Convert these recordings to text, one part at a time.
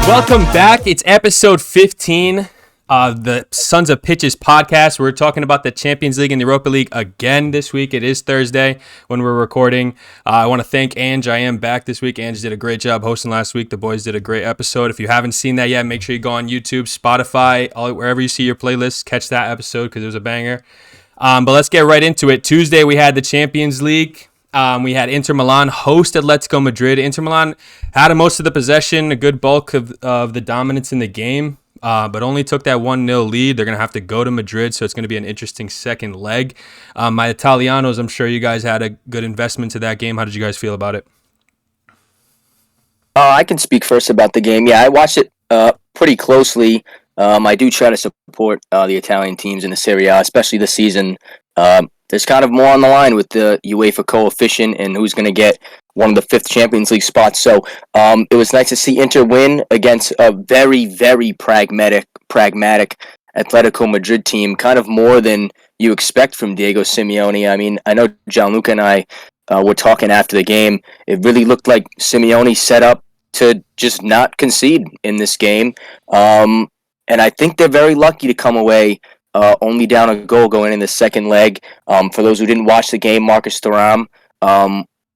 Welcome back. It's episode 15 of the Sons of Pitches podcast. We're talking about the Champions League and the Europa League again this week. It is Thursday when we're recording. I want to thank Ange. I am back this week. Ange did a great job hosting last week. The boys did a great episode. If you haven't seen that yet, make sure you go on YouTube, Spotify, wherever you see your playlists. Catch that episode because it was a banger. But let's get right into it. Tuesday, we had the Champions League. We had Inter Milan host Atletico Madrid. Inter Milan had most of the possession, a good bulk of the dominance in the game, but only took that 1-0 lead. They're going to have to go to Madrid, so it's going to be an interesting second leg. My Italianos, I'm sure you guys had a good investment to that game. How did you guys feel about it? I can speak first about the game. Yeah, I watched it pretty closely. I do try to support the Italian teams in the Serie A, especially this season. There's kind of more on the line with the UEFA coefficient and who's going to get one of the fifth Champions League spots. So it was nice to see Inter win against a very, very pragmatic Atletico Madrid team, kind of more than you expect from Diego Simeone. I mean, I know Gianluca and I were talking after the game. It really looked like Simeone set up to just not concede in this game. And I think they're very lucky to come away only down a goal going in the second leg. For those who didn't watch the game, Marcus Thuram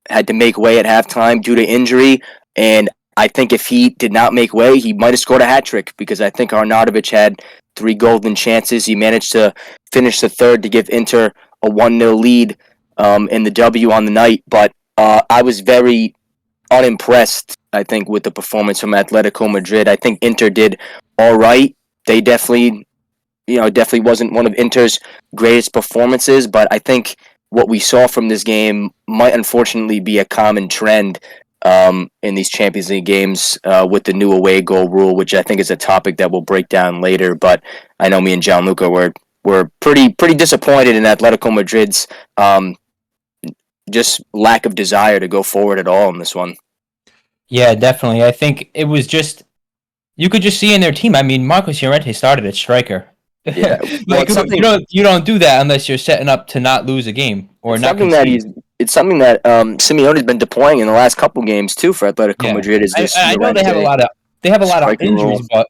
had to make way at halftime due to injury, and I think if he did not make way, he might have scored a hat-trick, because I think Arnautovic had 3 golden chances. He managed to finish the third to give Inter a 1-0 lead in the W on the night, but I was very unimpressed, I think, with the performance from Atletico Madrid. I think Inter did all right. They definitely wasn't one of Inter's greatest performances, but I think what we saw from this game might unfortunately be a common trend in these Champions League games with the new away goal rule, which I think is a topic that we'll break down later. But I know me and Gianluca were pretty disappointed in Atletico Madrid's just lack of desire to go forward at all in this one. Yeah, definitely. I think it was just, you could just see in their team. I mean, Marcos Llorente started at striker. Yeah, you don't do that unless you're setting up to not lose a game or not. It's something that Simeone's been deploying in the last couple games too for Atletico Madrid. Is this? I know they have a lot of injuries, but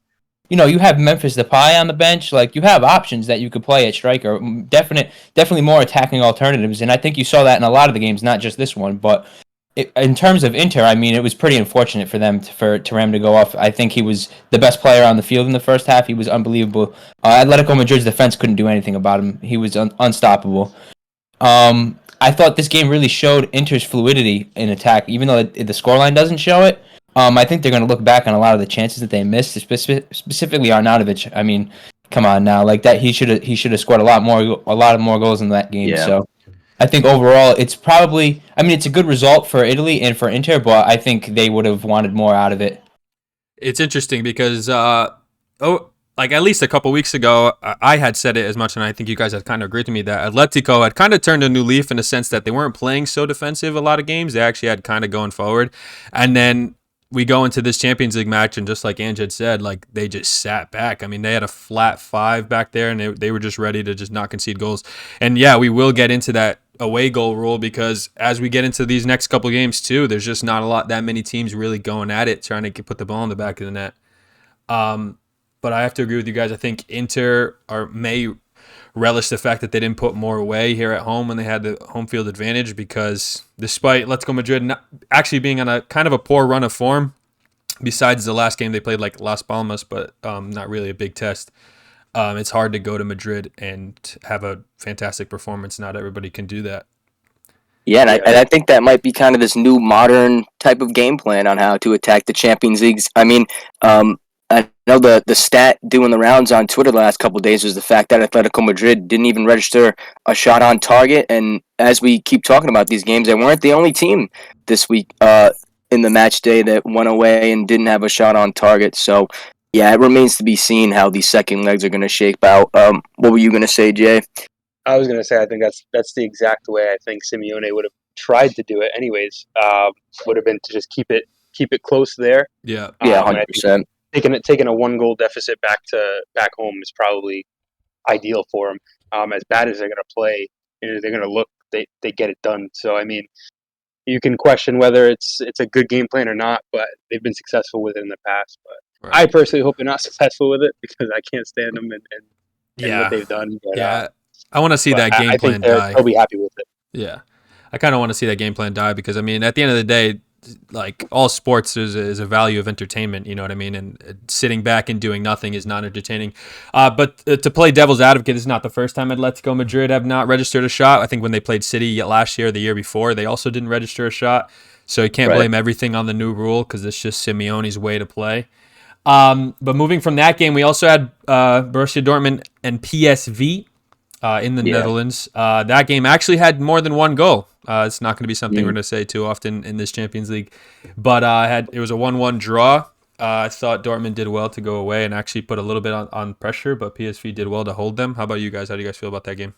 you have Memphis Depay on the bench. Like, you have options that you could play at striker. Definitely more attacking alternatives, and I think you saw that in a lot of the games, not just this one, but. In terms of Inter, I mean, it was pretty unfortunate for them for Thuram to go off. I think he was the best player on the field in the first half. He was unbelievable. Atletico Madrid's defense couldn't do anything about him. He was unstoppable. I thought this game really showed Inter's fluidity in attack, even though the scoreline doesn't show it. I think they're going to look back on a lot of the chances that they missed, specifically Arnautovic. I mean, come on now, like that he should have scored a lot more goals in that game. Yeah. So. I think overall it's probably, it's a good result for Italy and for Inter, but I think they would have wanted more out of it. It's interesting because, at least a couple weeks ago, I had said it as much, and I think you guys had kind of agreed to me, that Atletico had kind of turned a new leaf in the sense that they weren't playing so defensive a lot of games. They actually had kind of going forward. And then we go into this Champions League match, and just like Ange had said, like, they just sat back. I mean, they had a flat 5 back there, and they were just ready to just not concede goals. And yeah, we will get into that away goal rule, because as we get into these next couple games too, there's just not that many teams really going at it, trying to put the ball in the back of the net. But I have to agree with you guys. I think Inter may relish the fact that they didn't put more away here at home when they had the home field advantage, because despite Atletico Madrid not actually being on a kind of a poor run of form, besides the last game they played like Las Palmas, but not really a big test. It's hard to go to Madrid and have a fantastic performance. Not everybody can do that. Yeah, and I think that might be kind of this new modern type of game plan on how to attack the Champions Leagues. I mean, I know the stat doing the rounds on Twitter the last couple of days was the fact that Atletico Madrid didn't even register a shot on target. And as we keep talking about these games, they weren't the only team this week in the match day that went away and didn't have a shot on target. So, yeah, it remains to be seen how these second legs are going to shape out. What were you going to say, Jay? I was gonna say I think that's the exact way I think Simeone would have tried to do it. Anyways, would have been to just keep it close there. Yeah. Yeah, And I think 100%. taking a 1 goal deficit back home is probably ideal for them. As bad as they're going to play, they're going to look. They get it done. So I mean, you can question whether it's a good game plan or not, but they've been successful with it in the past. But I personally hope they're not successful with it because I can't stand them and what they've done. But, yeah. I want to see that game I plan think die. they'll be happy with it. Yeah. I kind of want to see that game plan die because, I mean, at the end of the day, like all sports is a value of entertainment, you know what I mean? And sitting back and doing nothing is not entertaining. But to play devil's advocate, this is not the first time Atletico Madrid have not registered a shot. I think when they played City last year, the year before, they also didn't register a shot. So you can't blame everything on the new rule because it's just Simeone's way to play. But moving from that game, we also had Borussia Dortmund and PSV in the Netherlands. That game actually had more than one goal. It's not going to be something we're going to say too often in this Champions League. But it was a 1-1 draw. I thought Dortmund did well to go away and actually put a little bit on pressure, but PSV did well to hold them. How about you guys? How do you guys feel about that game?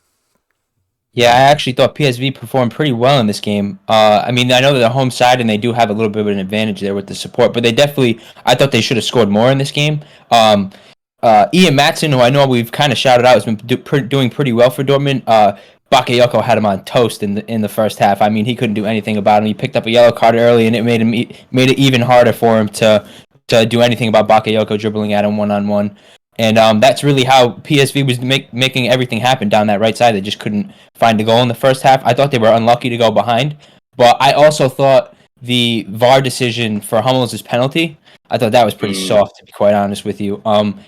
Yeah, I actually thought PSV performed pretty well in this game. I mean, I know they're home side and they do have a little bit of an advantage there with the support, but I thought they should have scored more in this game. Ian Matson, who I know we've kind of shouted out, has been doing pretty well for Dortmund. Bakayoko had him on toast in the first half. I mean, he couldn't do anything about him. He picked up a yellow card early, and it made it even harder for him to do anything about Bakayoko dribbling at him one-on-one. And that's really how PSV was making everything happen down that right side. They just couldn't find a goal in the first half. I thought they were unlucky to go behind, but I also thought the VAR decision for Hummels' penalty, I thought that was pretty soft, to be quite honest with you.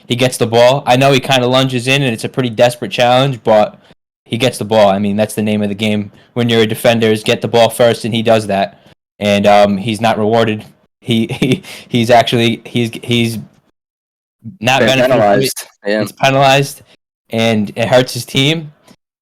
He gets the ball. I know he kind of lunges in, and it's a pretty desperate challenge, but he gets the ball. I mean, that's the name of the game when you're a defender, is get the ball first, and he does that. And he's not rewarded. He's not penalized. Yeah. It's penalized, and it hurts his team.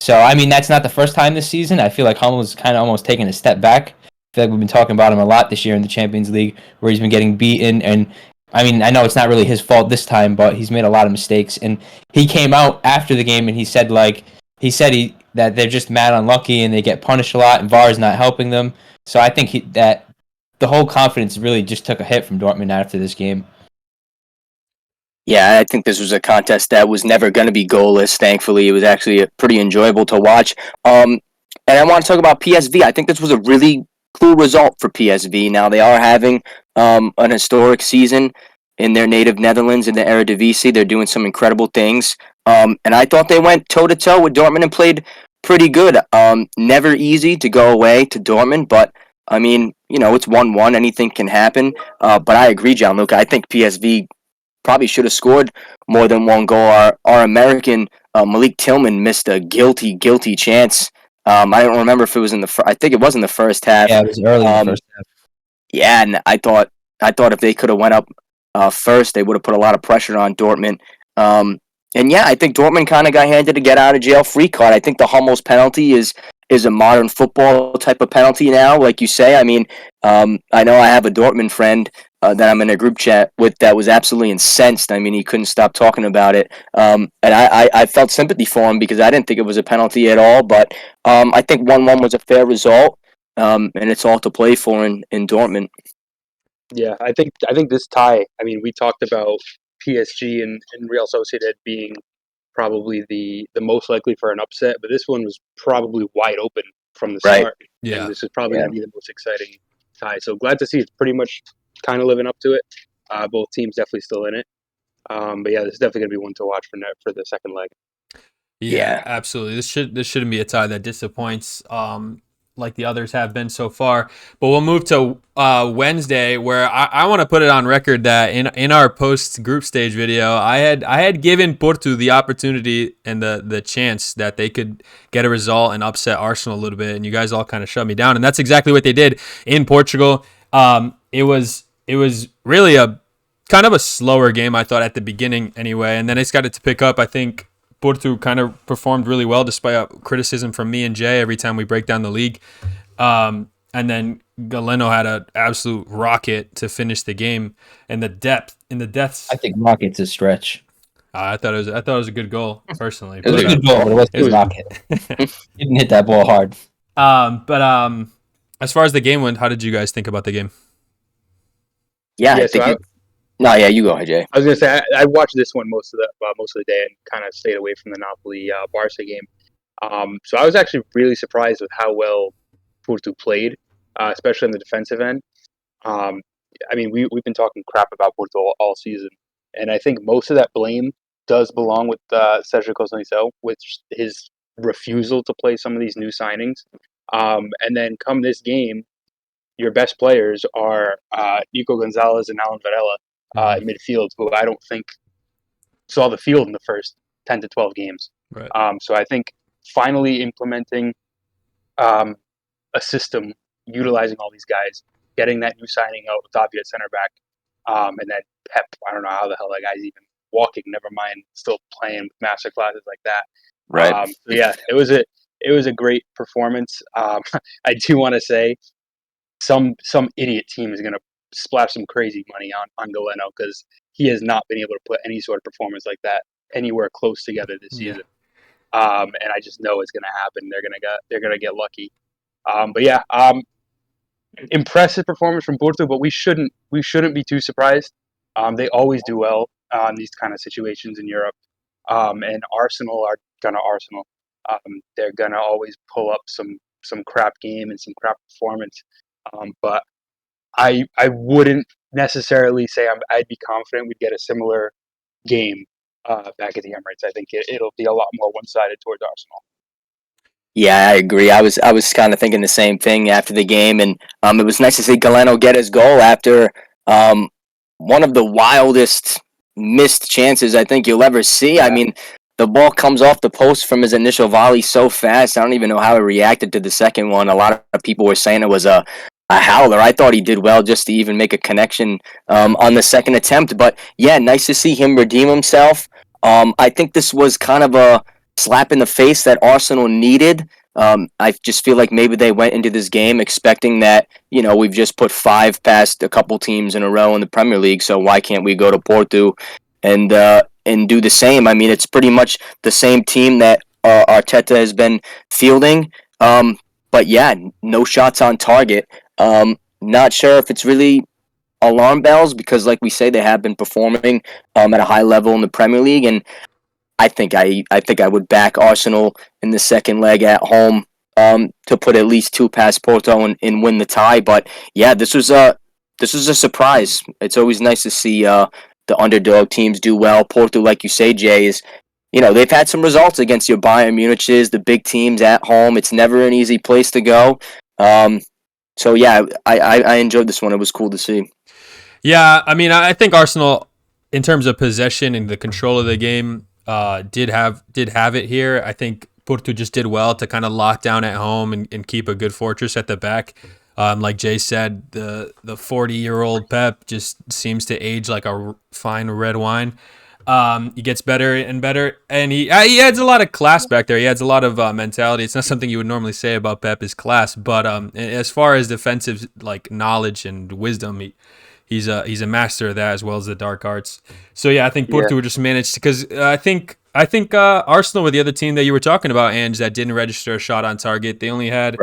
So, I mean, that's not the first time this season. I feel like Hummels kind of almost taking a step back. I feel like we've been talking about him a lot this year in the Champions League, where he's been getting beaten. And, I mean, I know it's not really his fault this time, but he's made a lot of mistakes. And he came out after the game and he said that they're just mad unlucky and they get punished a lot, and VAR is not helping them. So I think that the whole confidence really just took a hit from Dortmund after this game. Yeah, I think this was a contest that was never going to be goalless. Thankfully, it was actually pretty enjoyable to watch. And I want to talk about PSV. I think this was a really cool result for PSV. Now, they are having an historic season in their native Netherlands in the Eredivisie. They're doing some incredible things. And I thought they went toe-to-toe with Dortmund and played pretty good. Never easy to go away to Dortmund, but, I mean, it's 1-1. Anything can happen. But I agree, Gianluca. I think PSV probably should have scored more than one goal. Our American Malik Tillman missed a guilty chance. I don't remember if it was I think it was in the first half. Yeah, it was early in the first half. Yeah, and I thought if they could have went up first, they would have put a lot of pressure on Dortmund. And yeah, I think Dortmund kind of got handed a get out of jail free card. I think the Hummels penalty is a modern football type of penalty now, like you say. I mean, I know I have a Dortmund friend that I'm in a group chat with that was absolutely incensed. I mean, he couldn't stop talking about it. And I felt sympathy for him because I didn't think it was a penalty at all. But I think 1-1 was a fair result, and it's all to play for in Dortmund. Yeah, I think this tie, I mean, we talked about PSG and Real Sociedad being probably the most likely for an upset, but this one was probably wide open from the start. Yeah. And this is probably going to be the most exciting tie. So glad to see it's pretty much kind of living up to it. Both teams definitely still in it. But yeah, this is definitely going to be one to watch for the second leg. Yeah, absolutely. This shouldn't be a tie that disappoints like the others have been so far. But we'll move to Wednesday, where I want to put it on record that in our post group stage video, I had given Porto the opportunity and the chance that they could get a result and upset Arsenal a little bit, and you guys all kind of shut me down, and that's exactly what they did in Portugal. It was really a kind of a slower game, I thought, at the beginning anyway, and then it started to pick up. I think Porto kind of performed really well despite criticism from me and Jay every time we break down the league. And then Galeno had an absolute rocket to finish the game. And the depths. I think rocket's a stretch. I thought it was a good goal personally. It was a But, good goal, but it wasn't his rocket. He didn't hit that ball hard. as far as the game went, how did you guys think about the game? Yeah, Yeah, I think so you. No, yeah, you go ahead, Jay. I was gonna say I watched this one most of the day and kind of stayed away from the Napoli Barca game. So I was actually really surprised with how well Porto played, especially on the defensive end. Um, I mean, we've been talking crap about Porto all season, and I think most of that blame does belong with Sergio Conceição, with his refusal to play some of these new signings. And then come this game, your best players are Nico Gonzalez and Alan Varela in midfield, who I don't think saw the field in the first 10 to 12 games. Right. So I think finally implementing a system, utilizing all these guys, getting that new signing out with Tapia at center back, and then Pep, I don't know how the hell that guy's even walking, never mind still playing with master classes like that. Right. So yeah, it was a great performance. I do want to say some idiot team is going to splash some crazy money on Galeno because he has not been able to put any sort of performance like that anywhere close together this season. And I just know it's going to happen. They're gonna get lucky. But yeah, impressive performance from Porto, but we shouldn't be too surprised. They always do well in these kind of situations in Europe. And Arsenal are gonna Arsenal. They're gonna always pull up some crap game and some crap performance. But I wouldn't necessarily say I'd be confident we'd get a similar game back at the Emirates. I think it'll be a lot more one-sided towards Arsenal. Yeah, I agree. I was kind of thinking the same thing after the game, and it was nice to see Galeno get his goal after one of the wildest missed chances I think you'll ever see. Yeah. I mean, the ball comes off the post from his initial volley so fast. I don't even know how he reacted to the second one. A lot of people were saying it was a howler. I thought he did well just to even make a connection on the second attempt. But yeah, nice to see him redeem himself. I think this was kind of a slap in the face that Arsenal needed. I just feel like maybe they went into this game expecting that, we've just put 5 past a couple teams in a row in the Premier League, so why can't we go to Porto and do the same? I mean, it's pretty much the same team that Arteta has been fielding. But yeah, no shots on target. Not sure if it's really alarm bells because, like we say, they have been performing at a high level in the Premier League, and I think I would back Arsenal in the second leg at home to put at least 2 past Porto and win the tie. But yeah, this was a surprise. It's always nice to see the underdog teams do well. Porto, like you say, Jay, is they've had some results against your Bayern Munich's, the big teams at home. It's never an easy place to go. So yeah, I enjoyed this one. It was cool to see. Yeah, I mean, I think Arsenal, in terms of possession and the control of the game, did have it here. I think Porto just did well to kind of lock down at home and keep a good fortress at the back. Like Jay said, the 40-year-old Pep just seems to age like a fine red wine. He gets better and better, and he adds a lot of class back there. He adds a lot of mentality. It's not something you would normally say about Pep, is class, but as far as defensive knowledge and wisdom, he's a master of that, as well as the dark arts. So yeah, I think Porto just managed, because I think Arsenal were the other team that you were talking about, Ange, that didn't register a shot on target. They only had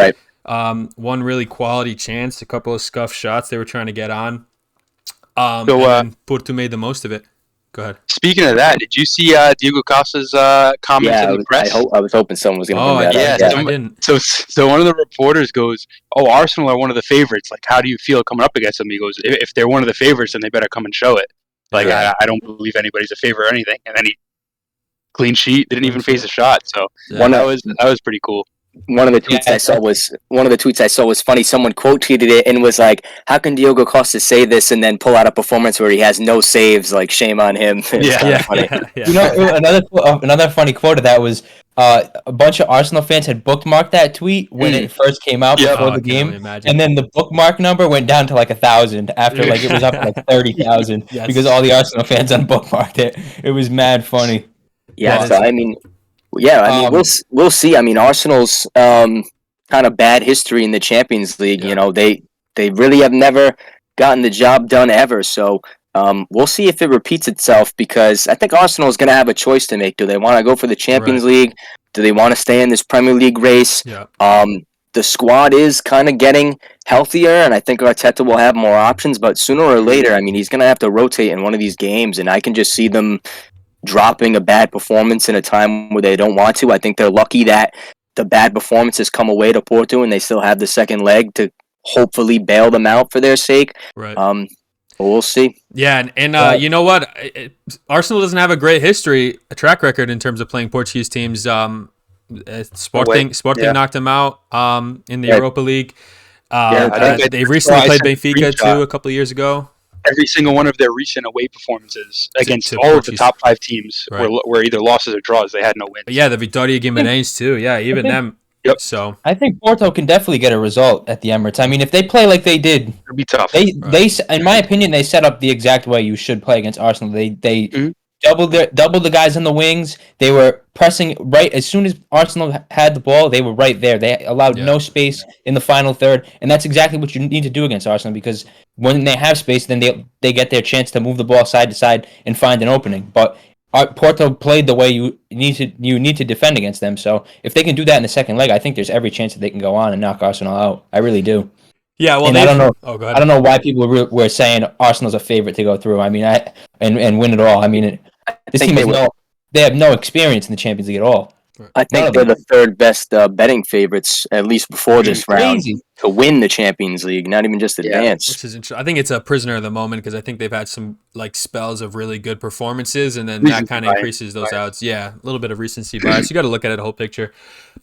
one really quality chance, a couple of scuff shots they were trying to get on. And Porto made the most of it. Go ahead. Speaking of that, did you see Diego Costa's comments in the press? I was hoping someone was going to bring that up. I didn't. So one of the reporters goes, "Oh, Arsenal are one of the favorites. Like, how do you feel coming up against them?" He goes, "If they're one of the favorites, then they better come and show it. Like, I don't believe anybody's a favorite or anything." And then he clean sheet, didn't even face a shot. So that was pretty cool. One of the tweets I saw was funny. Someone quote tweeted it and was like, "How can Diogo Costa say this and then pull out a performance where he has no saves? Like, shame on him." Funny. Another funny quote of that was a bunch of Arsenal fans had bookmarked that tweet when it first came out before the game, and then the bookmark number went down to like 1,000 after it was up to like 30,000 because all the Arsenal fans unbookmarked it. It was mad funny. Yeah, so I mean, we'll see. I mean, Arsenal's kind of bad history in the Champions League. They really have never gotten the job done ever. So We'll see if it repeats itself because I think Arsenal is going to have a choice to make. Do they want to go for the Champions League? Do they want to stay in this Premier League race? Yeah. The squad is kind of getting healthier, and I think Arteta will have more options. But sooner or later, I mean, he's going to have to rotate in one of these games, and I can just see them dropping a bad performance in a time where they don't want to. I think they're lucky that the bad performances come away to Porto, and they still have the second leg to hopefully bail them out for their sake. Right. We'll see. Yeah, and you know what? Arsenal doesn't have a great a track record in terms of playing Portuguese teams. Sporting knocked them out in the Europa League. They recently played Benfica too a couple of years ago. Every single one of their recent away performances against all of the top 5 teams were either losses or draws. They had no wins. But yeah, the Vitória Guimarães too. Yeah, even them. Yep. So I think Porto can definitely get a result at the Emirates. I mean, if they play like they did, it'll be tough. They, in my opinion, they set up the exact way you should play against Arsenal. They doubled the guys on the wings. They were pressing right as soon as Arsenal had the ball. They were right there. They allowed no space in the final third, and that's exactly what you need to do against Arsenal because when they have space, then they get their chance to move the ball side to side and find an opening. But Porto played the way you need to defend against them. So if they can do that in the second leg, I think there's every chance that they can go on and knock Arsenal out. I really do. Yeah, well, and I don't know. Oh, go ahead. I don't know why people were saying Arsenal's a favorite to go through. I mean, and win it all. I mean, this team they have no experience in the Champions League at all. I think they're the third best betting favorites, at least before this round, to win the Champions League, not even just advance. Which is interesting. I think it's a prisoner of the moment because I think they've had some spells of really good performances, and then that kind of increases those odds. Yeah, a little bit of recency bias. You got to look at it the whole picture.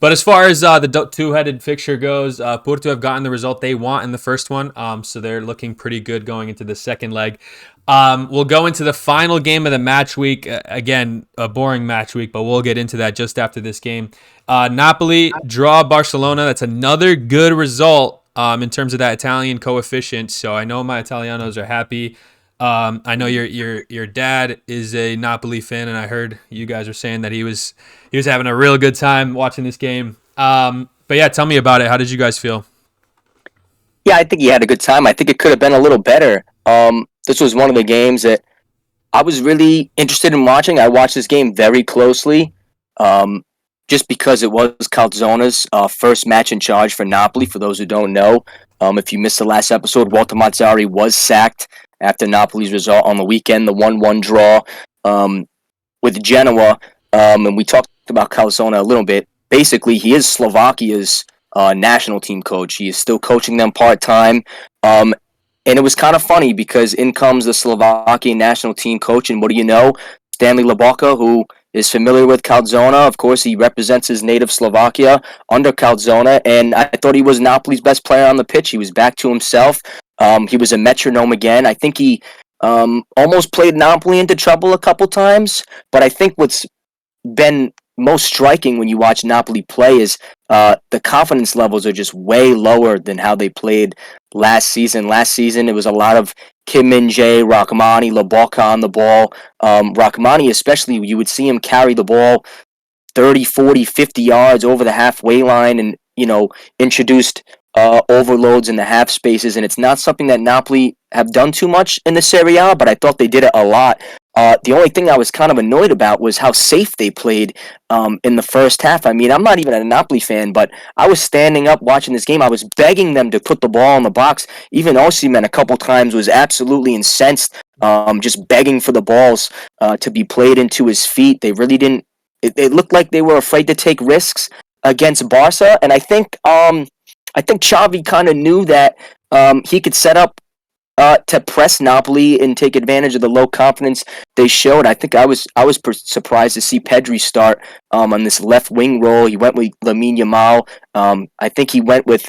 But as far as the two-headed fixture goes, Porto have gotten the result they want in the first one, so they're looking pretty good going into the second leg. We'll go into the final game of the match week. Again, a boring match week, but we'll get into that just after this game. Napoli draw Barcelona. That's another good result in terms of that Italian coefficient. So I know my Italianos are happy. I know your dad is a Napoli fan, and I heard you guys are saying that he was having a real good time watching this game. But yeah, tell me about it. How did you guys feel? Yeah, I think he had a good time. I think it could have been a little better. This was one of the games that I was really interested in watching. I watched this game very closely, just because it was Calzone's first match in charge for Napoli. For those who don't know, if you missed the last episode, Walter Mazzarri was sacked after Napoli's result on the weekend, the 1-1 draw with Genoa. And we talked about Calzone a little bit. Basically, he is Slovakia's national team coach. He is still coaching them part-time. And it was kind of funny because in comes the Slovakian national team coach, and what do you know? Stanley Lobotka, who is familiar with Calzone. Of course, he represents his native Slovakia under Calzone, and I thought he was Napoli's best player on the pitch. He was back to himself. He was a metronome again. I think he almost played Napoli into trouble a couple times, but I think what's been most striking when you watch Napoli play is the confidence levels are just way lower than how they played last season. Last season, it was a lot of Kim Min-jae, Rachmani, Lobotka on the ball. Rachmani especially, you would see him carry the ball 30, 40, 50 yards over the halfway line and, introduced overloads in the half spaces. And it's not something that Napoli have done too much in the Serie A, but I thought they did it a lot. The only thing I was kind of annoyed about was how safe they played in the first half. I mean, I'm not even a Napoli fan, but I was standing up watching this game. I was begging them to put the ball in the box. Even Osimhen a couple times was absolutely incensed, just begging for the balls to be played into his feet. They really didn't. It looked like they were afraid to take risks against Barca, and I think Xavi kind of knew that he could set up to press Napoli and take advantage of the low confidence they showed. I think I was surprised to see Pedri start on this left wing role. He went with Lamine Yamal. I think he went with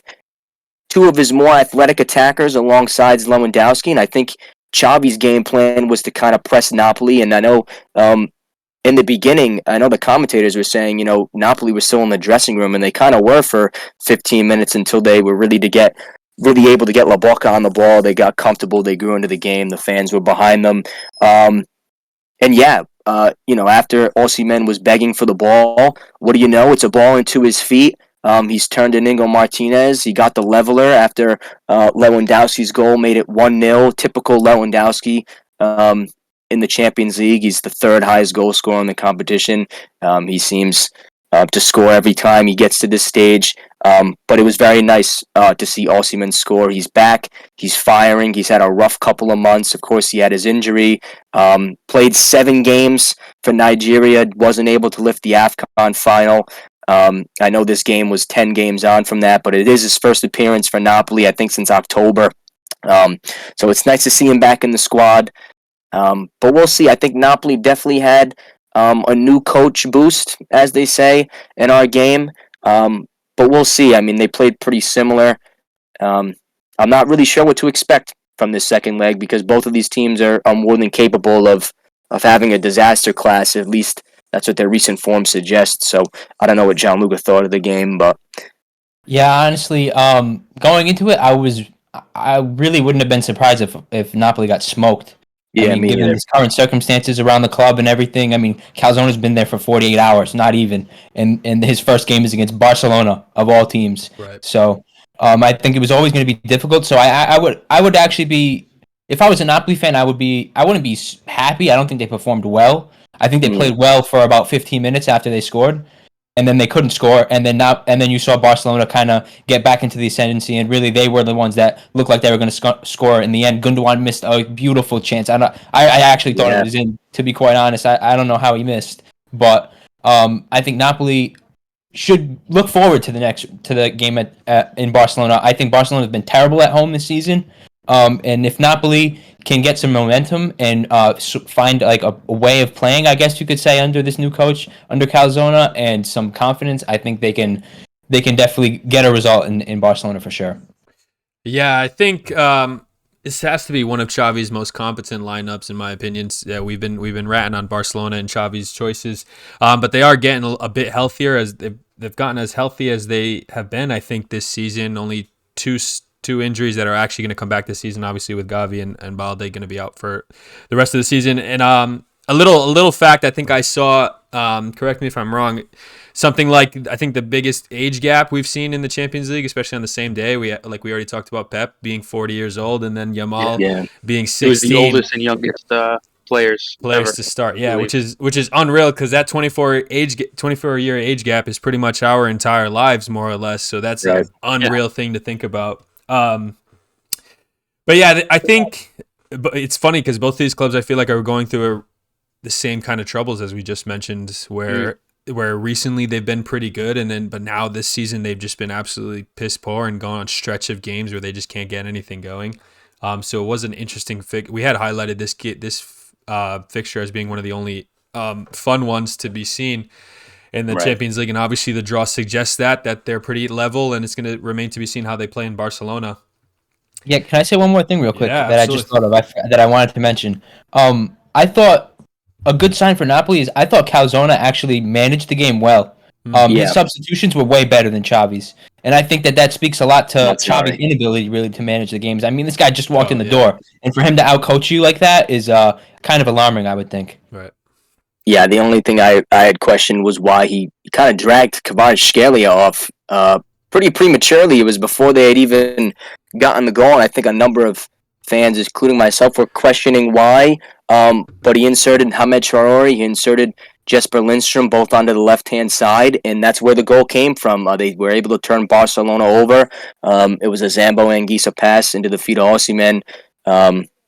two of his more athletic attackers alongside Lewandowski, and I think Xavi's game plan was to kind of press Napoli. And I know in the beginning, I know the commentators were saying, Napoli was still in the dressing room, and they kind of were for 15 minutes until they were really able to get Lobotka on the ball. They got comfortable. They grew into the game. The fans were behind them. After Osimhen was begging for the ball, what do you know? It's a ball into his feet. He's turned to Inigo Martinez. He got the leveler after Lewandowski's goal made it 1-0. Typical Lewandowski. in the Champions League. He's the third highest goal scorer in the competition. He seems to score every time he gets to this stage. But it was very nice to see Osimhen score. He's back. He's firing. He's had a rough couple of months. Of course, he had his injury. Played 7 games for Nigeria. Wasn't able to lift the AFCON final. I know this game was 10 games on from that, but it is his first appearance for Napoli, I think, since October. So it's nice to see him back in the squad. But we'll see. I think Napoli definitely had a new coach boost, as they say, in our game. But we'll see. I mean, they played pretty similar. I'm not really sure what to expect from this second leg because both of these teams are more than capable of having a disaster class. At least that's what their recent form suggests. So I don't know what Gianluca thought of the game, but yeah, honestly, going into it, I really wouldn't have been surprised if Napoli got smoked. yeah, I mean, given either. the current circumstances around the club and everything, I mean, Calzone's been there for 48 hours, not even, and his first game is against Barcelona of all teams. Right. So, I think it was always going to be difficult. So I would actually be, if I was a Napoli fan, I wouldn't be happy. I don't think they performed well. I think they played well for about 15 minutes after they scored, and then they couldn't score, and then you saw Barcelona kind of get back into the ascendancy, and really they were the ones that looked like they were going to score in the end. Gundogan missed a beautiful chance. I actually thought it was in. To be quite honest, I don't know how he missed, but I think Napoli should look forward to the game in Barcelona. I think Barcelona has been terrible at home this season, and if Napoli can get some momentum and find like a way of playing, I guess you could say, under this new coach, under Calzona, and some confidence, I think they can definitely get a result in Barcelona for sure. Yeah, I think this has to be one of Xavi's most competent lineups, in my opinion. Yeah, we've been ratting on Barcelona and Xavi's choices, but they are getting a bit healthier as they've gotten as healthy as they have been. I think this season only two injuries that are actually going to come back this season, obviously with Gavi and Balde going to be out for the rest of the season. And a little fact I think I saw, correct me if I'm wrong, something like I think the biggest age gap we've seen in the Champions League, especially on the same day. We already talked about Pep being 40 years old and then Yamal being 16. He was the oldest and youngest players ever to start. Yeah, which is unreal because that 24-year age gap is pretty much our entire lives, more or less. So that's an unreal thing to think about. But yeah, I think it's funny because both these clubs I feel like are going through the same kind of troubles as we just mentioned, where recently they've been pretty good, but now this season they've just been absolutely piss poor and gone on stretch of games where they just can't get anything going. So it was an interesting we had highlighted this fixture as being one of the only fun ones to be seen in the Champions League, and obviously the draw suggests that they're pretty level, and it's going to remain to be seen how they play in Barcelona. Yeah, can I say one more thing real quick that absolutely. I just thought of that I wanted to mention? I thought a good sign for Napoli is I thought Calzona actually managed the game well. His substitutions were way better than Xavi's, and I think that speaks a lot to Xavi's inability really to manage the games. I mean, this guy just walked in the door, and for him to outcoach you like that is kind of alarming, I would think. Right. Yeah, the only thing I had questioned was why he kind of dragged Kvaratskhelia off pretty prematurely. It was before they had even gotten the goal, and I think a number of fans, including myself, were questioning why. But he inserted Hamed Traore, he inserted Jesper Lindstrom, both onto the left-hand side, and that's where the goal came from. They were able to turn Barcelona over. It was a Zambo Anguissa pass into the feet of Osimhen.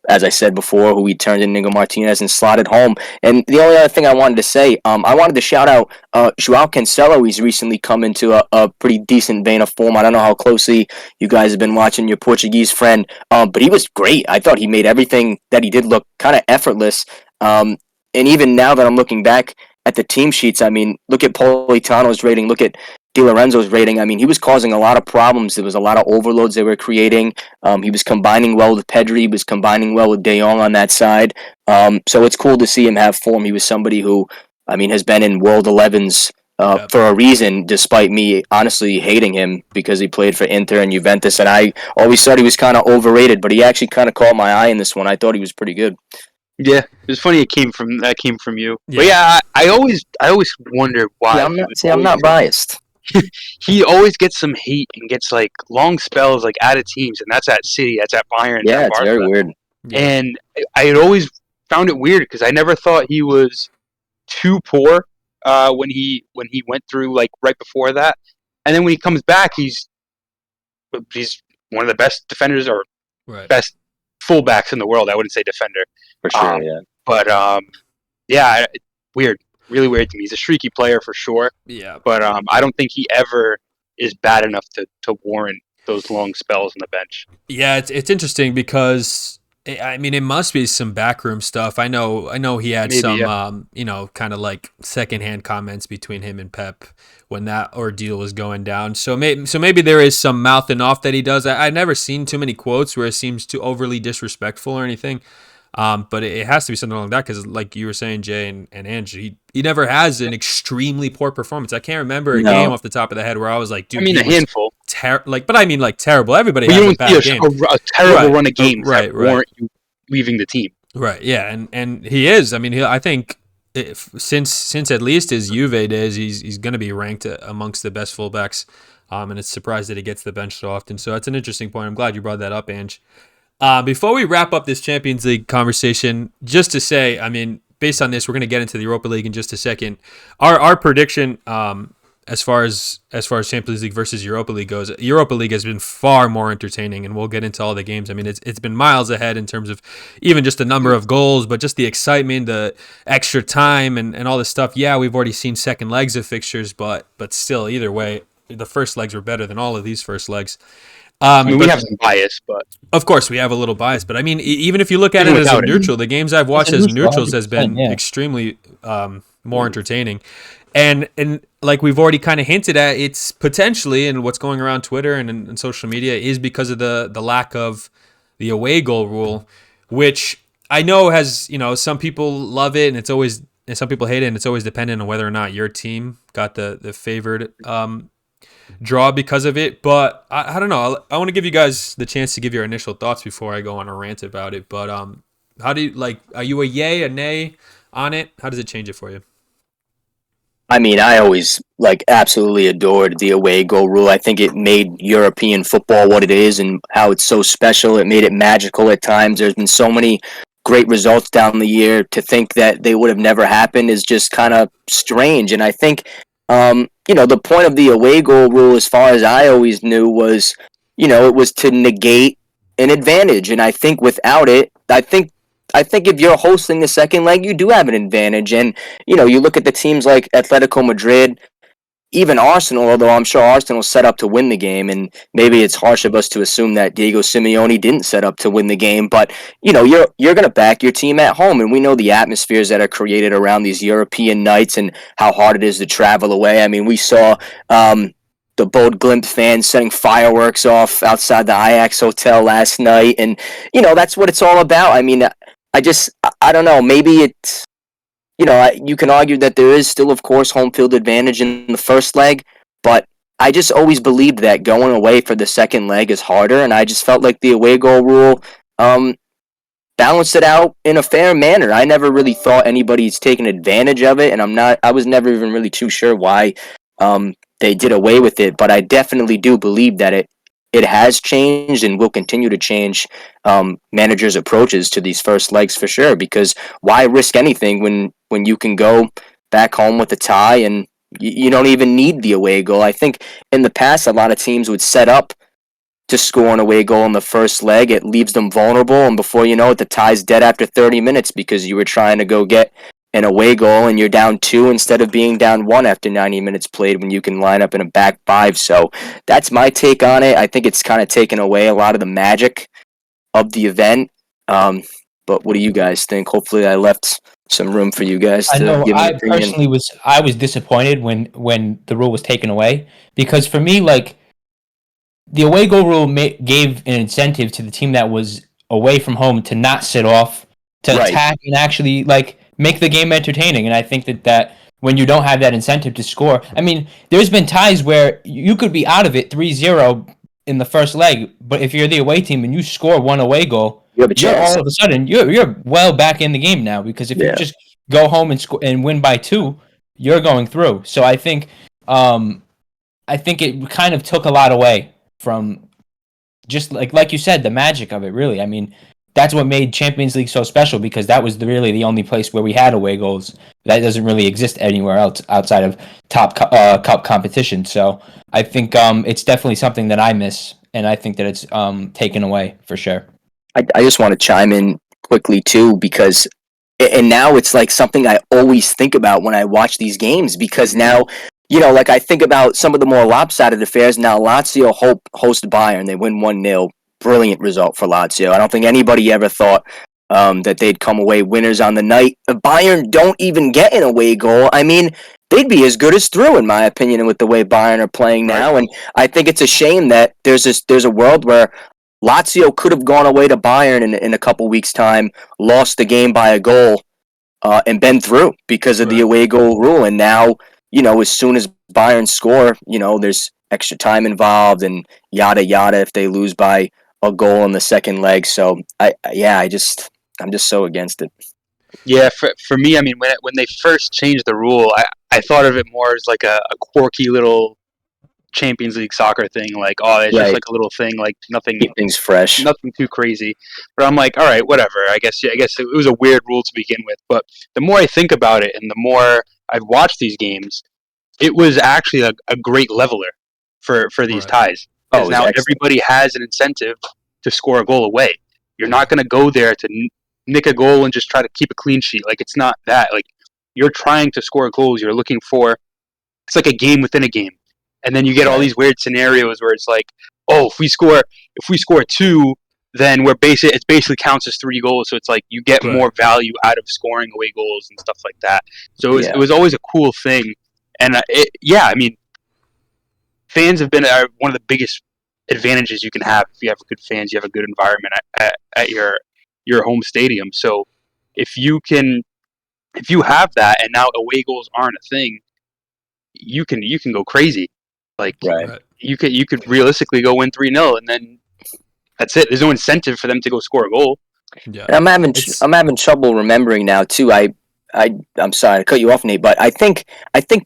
As I said before, who he turned into Inigo Martinez and slotted home. And the only other thing I wanted to say, I wanted to shout out Joao Cancelo. He's recently come into a pretty decent vein of form. I don't know how closely you guys have been watching your Portuguese friend, but he was great. I thought he made everything that he did look kind of effortless. And even now that I'm looking back at the team sheets, I mean, look at Politano's rating, look at Di Lorenzo's rating. I mean, he was causing a lot of problems. There was a lot of overloads they were creating. He was combining well with Pedri. He was combining well with De Jong on that side. So it's cool to see him have form. He was somebody who, I mean, has been in World 11s for a reason, despite me honestly hating him because he played for Inter and Juventus. And I always thought he was kind of overrated, but he actually kind of caught my eye in this one. I thought he was pretty good. Yeah, it was funny. It came from you. Yeah. But yeah, I always wonder why. Yeah, I'm not biased. He always gets some hate and gets like long spells like out of teams, and that's at City, that's at Bayern. Yeah, it's very weird. And I had always found it weird because I never thought he was too poor when he went through like right before that, and then when he comes back, he's one of the best defenders or best fullbacks in the world. I wouldn't say defender for sure, yeah. But yeah, weird, really weird to me. He's a streaky player for sure. Yeah, but I don't think he ever is bad enough to warrant those long spells on the bench. Yeah, it's interesting because I mean it must be some backroom stuff. I know he had Maybe, some kind of like secondhand comments between him and Pep when that ordeal was going down. So maybe there is some mouthing off that he does. I've never seen too many quotes where it seems too overly disrespectful or anything. But it has to be something like that because, like you were saying, Jay and Angie, he never has an extremely poor performance. I can't remember a game off the top of the head where I was like, dude, I mean a handful. But I mean like terrible. Everybody but has you a bad game. A terrible run of games that warrant you leaving the team. Right. Yeah, and he is. I mean, I think since at least his Juve days, he's going to be ranked amongst the best fullbacks. And it's surprised that he gets the bench so often. So that's an interesting point. I'm glad you brought that up, Ange. Before we wrap up this Champions League conversation, just to say, I mean, based on this, we're going to get into the Europa League in just a second. Our prediction, as far as Champions League versus Europa League goes, Europa League has been far more entertaining, and we'll get into all the games. I mean, it's been miles ahead in terms of even just the number of goals, but just the excitement, the extra time, and all this stuff. Yeah, we've already seen second legs of fixtures, but still, either way, the first legs were better than all of these first legs. I mean, we have some bias, but of course we have a little bias. But I mean, even if you look at it as a neutral, the games I've watched as neutrals has been extremely more entertaining, and like we've already kind of hinted at, it's potentially, and what's going around Twitter and social media is because of the lack of the away goal rule, which I know has some people love it and some people hate it, and it's always dependent on whether or not your team got the favored draw because of it. But I don't know. I want to give you guys the chance to give your initial thoughts before I go on a rant about it. But how do you are you a yay, a nay on it? How does it change it for you? I mean, I always absolutely adored the away goal rule. I think it made European football what it is and how it's so special. It made it magical at times. There's been so many great results down the year. To think that they would have never happened is just kind of strange. And I think the point of the away goal rule, as far as I always knew, was, it was to negate an advantage. And I think without it, I think if you're hosting the second leg, you do have an advantage. And, you look at the teams like Atletico Madrid, even Arsenal, although I'm sure Arsenal set up to win the game, and maybe it's harsh of us to assume that Diego Simeone didn't set up to win the game, but you're going to back your team at home, and we know the atmospheres that are created around these European nights and how hard it is to travel away. I mean, we saw the Bold Glimt fans setting fireworks off outside the Ajax hotel last night, and that's what it's all about. I mean, I don't know, maybe it's, you can argue that there is still, of course, home field advantage in the first leg, but I just always believed that going away for the second leg is harder, and I just felt like the away goal rule balanced it out in a fair manner. I never really thought anybody's taken advantage of it, and I was never even really too sure why they did away with it, but I definitely do believe that it has changed and will continue to change managers' approaches to these first legs for sure, because why risk anything when you can go back home with a tie and you don't even need the away goal? I think in the past, a lot of teams would set up to score an away goal in the first leg. It leaves them vulnerable, and before you know it, the tie's dead after 30 minutes because you were trying to go get an away goal and you're down 2 instead of being down 1 after 90 minutes played when you can line up in a back 5. So that's my take on it. I think it's kind of taken away a lot of the magic of the event. But what do you guys think? Hopefully I left some room for you guys to give me an opinion. I personally was disappointed when the rule was taken away, because for me, the away goal rule gave an incentive to the team that was away from home to not sit off, to attack and actually make the game entertaining. And I think that when you don't have that incentive to score, I mean, there's been ties where you could be out of it 3-0 in the first leg, but if you're the away team and you score one away goal, you're all of a sudden you're well back in the game now, because if you just go home and win by 2, you're going through. So I think it kind of took a lot away from just like you said, the magic of it, really. I mean, that's what made Champions League so special, because that was really the only place where we had away goals. That doesn't really exist anywhere else outside of top cup competition. So I think it's definitely something that I miss, and I think that it's taken away for sure. I just want to chime in quickly too, because and now it's like something I always think about when I watch these games, because now, like I think about some of the more lopsided affairs. Now Lazio host Bayern, they win 1-0. Brilliant result for Lazio. I don't think anybody ever thought that they'd come away winners on the night. Bayern don't even get an away goal. I mean, they'd be as good as through, in my opinion, with the way Bayern are playing now. And I think it's a shame that there's a world where Lazio could have gone away to Bayern in a couple weeks' time, lost the game by a goal, and been through because of the away goal rule. And now, as soon as Bayern score, there's extra time involved and yada yada if they lose by a goal in the second leg. So I'm just so against it. Yeah, for me, I mean, when they first changed the rule, I thought of it more as like a quirky little Champions League soccer thing. Like, oh, it's just like a little thing, like nothing, Keep things fresh, nothing too crazy. But I'm like, all right, whatever. I guess it was a weird rule to begin with. But the more I think about it, and the more I've watched these games, it was actually a great leveler for these ties. Because now everybody has an incentive to score a goal away. You're not going to go there to nick a goal and just try to keep a clean sheet. Like, it's not that. Like, you're trying to score goals. You're looking for. It's like a game within a game, and then you get all these weird scenarios where it's like, oh, if we score 2, then it basically counts as 3 goals. So it's like you get more value out of scoring away goals and stuff like that. So it was always a cool thing, and I mean, fans have been one of the biggest advantages you can have. If you have good fans, you have a good environment at your home stadium. So if you have that, and now away goals aren't a thing, you can go crazy. Like you could realistically go win 3-0, and then that's it. There's no incentive for them to go score a goal. Yeah, and I'm having trouble remembering now too. I'm sorry to cut you off, Nate, but I think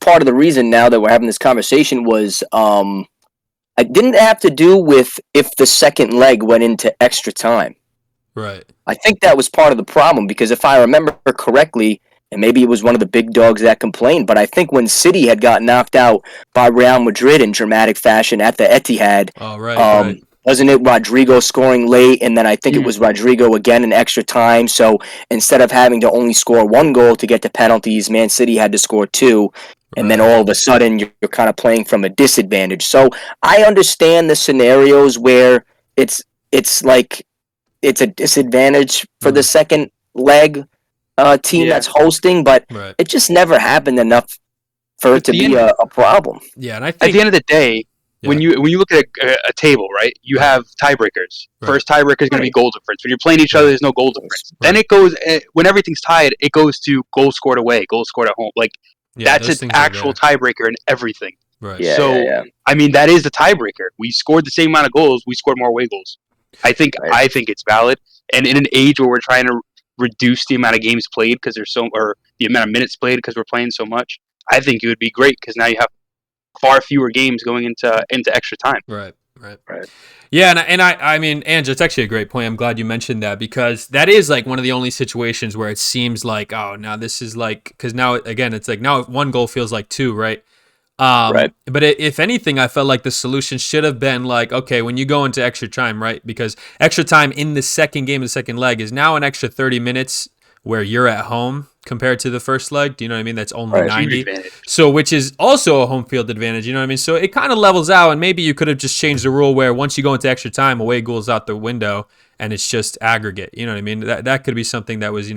part of the reason now that we're having this conversation was I didn't have to do with if the second leg went into extra time. Right. I think that was part of the problem, because if I remember correctly, and maybe it was one of the big dogs that complained, but I think when City had got knocked out by Real Madrid in dramatic fashion at the Etihad, wasn't it Rodrigo scoring late, and then I think it was Rodrigo again in extra time. So instead of having to only score 1 goal to get to penalties, Man City had to score 2. And then all of a sudden, you're kind of playing from a disadvantage. So I understand the scenarios where it's like it's a disadvantage for the second leg team that's hosting, but it just never happened enough for it to be a problem. Yeah, and I think at the end of the day, when you look at a table, right, you have tiebreakers. First tiebreaker is going to be goal difference. When you're playing each other, there's no goal difference. Then it goes when everything's tied, it goes to goals scored away, goals scored at home. Like. That's an actual tiebreaker in everything. Right. Yeah. I mean, that is the tiebreaker. We scored the same amount of goals. We scored more away goals. I think it's valid. And in an age where we're trying to reduce the amount of games played because or the amount of minutes played because we're playing so much, I think it would be great because now you have far fewer games going into extra time. Right. Yeah, and I mean, Andrew, it's actually a great point. I'm glad you mentioned that, because that is like one of the only situations where it seems like, oh, now this is like, because now again, it's like now 1 goal feels like 2, right? But if anything, I felt like the solution should have been like, okay, when you go into extra time, right? Because extra time in the second game, the second leg, is now an extra 30 minutes where you're at home compared to the first leg. Do you know what I mean? That's only 90. So, which is also a home field advantage. You know what I mean? So it kind of levels out, and maybe you could have just changed the rule where once you go into extra time, away goals out the window, and it's just aggregate. You know what I mean? That could be something that was,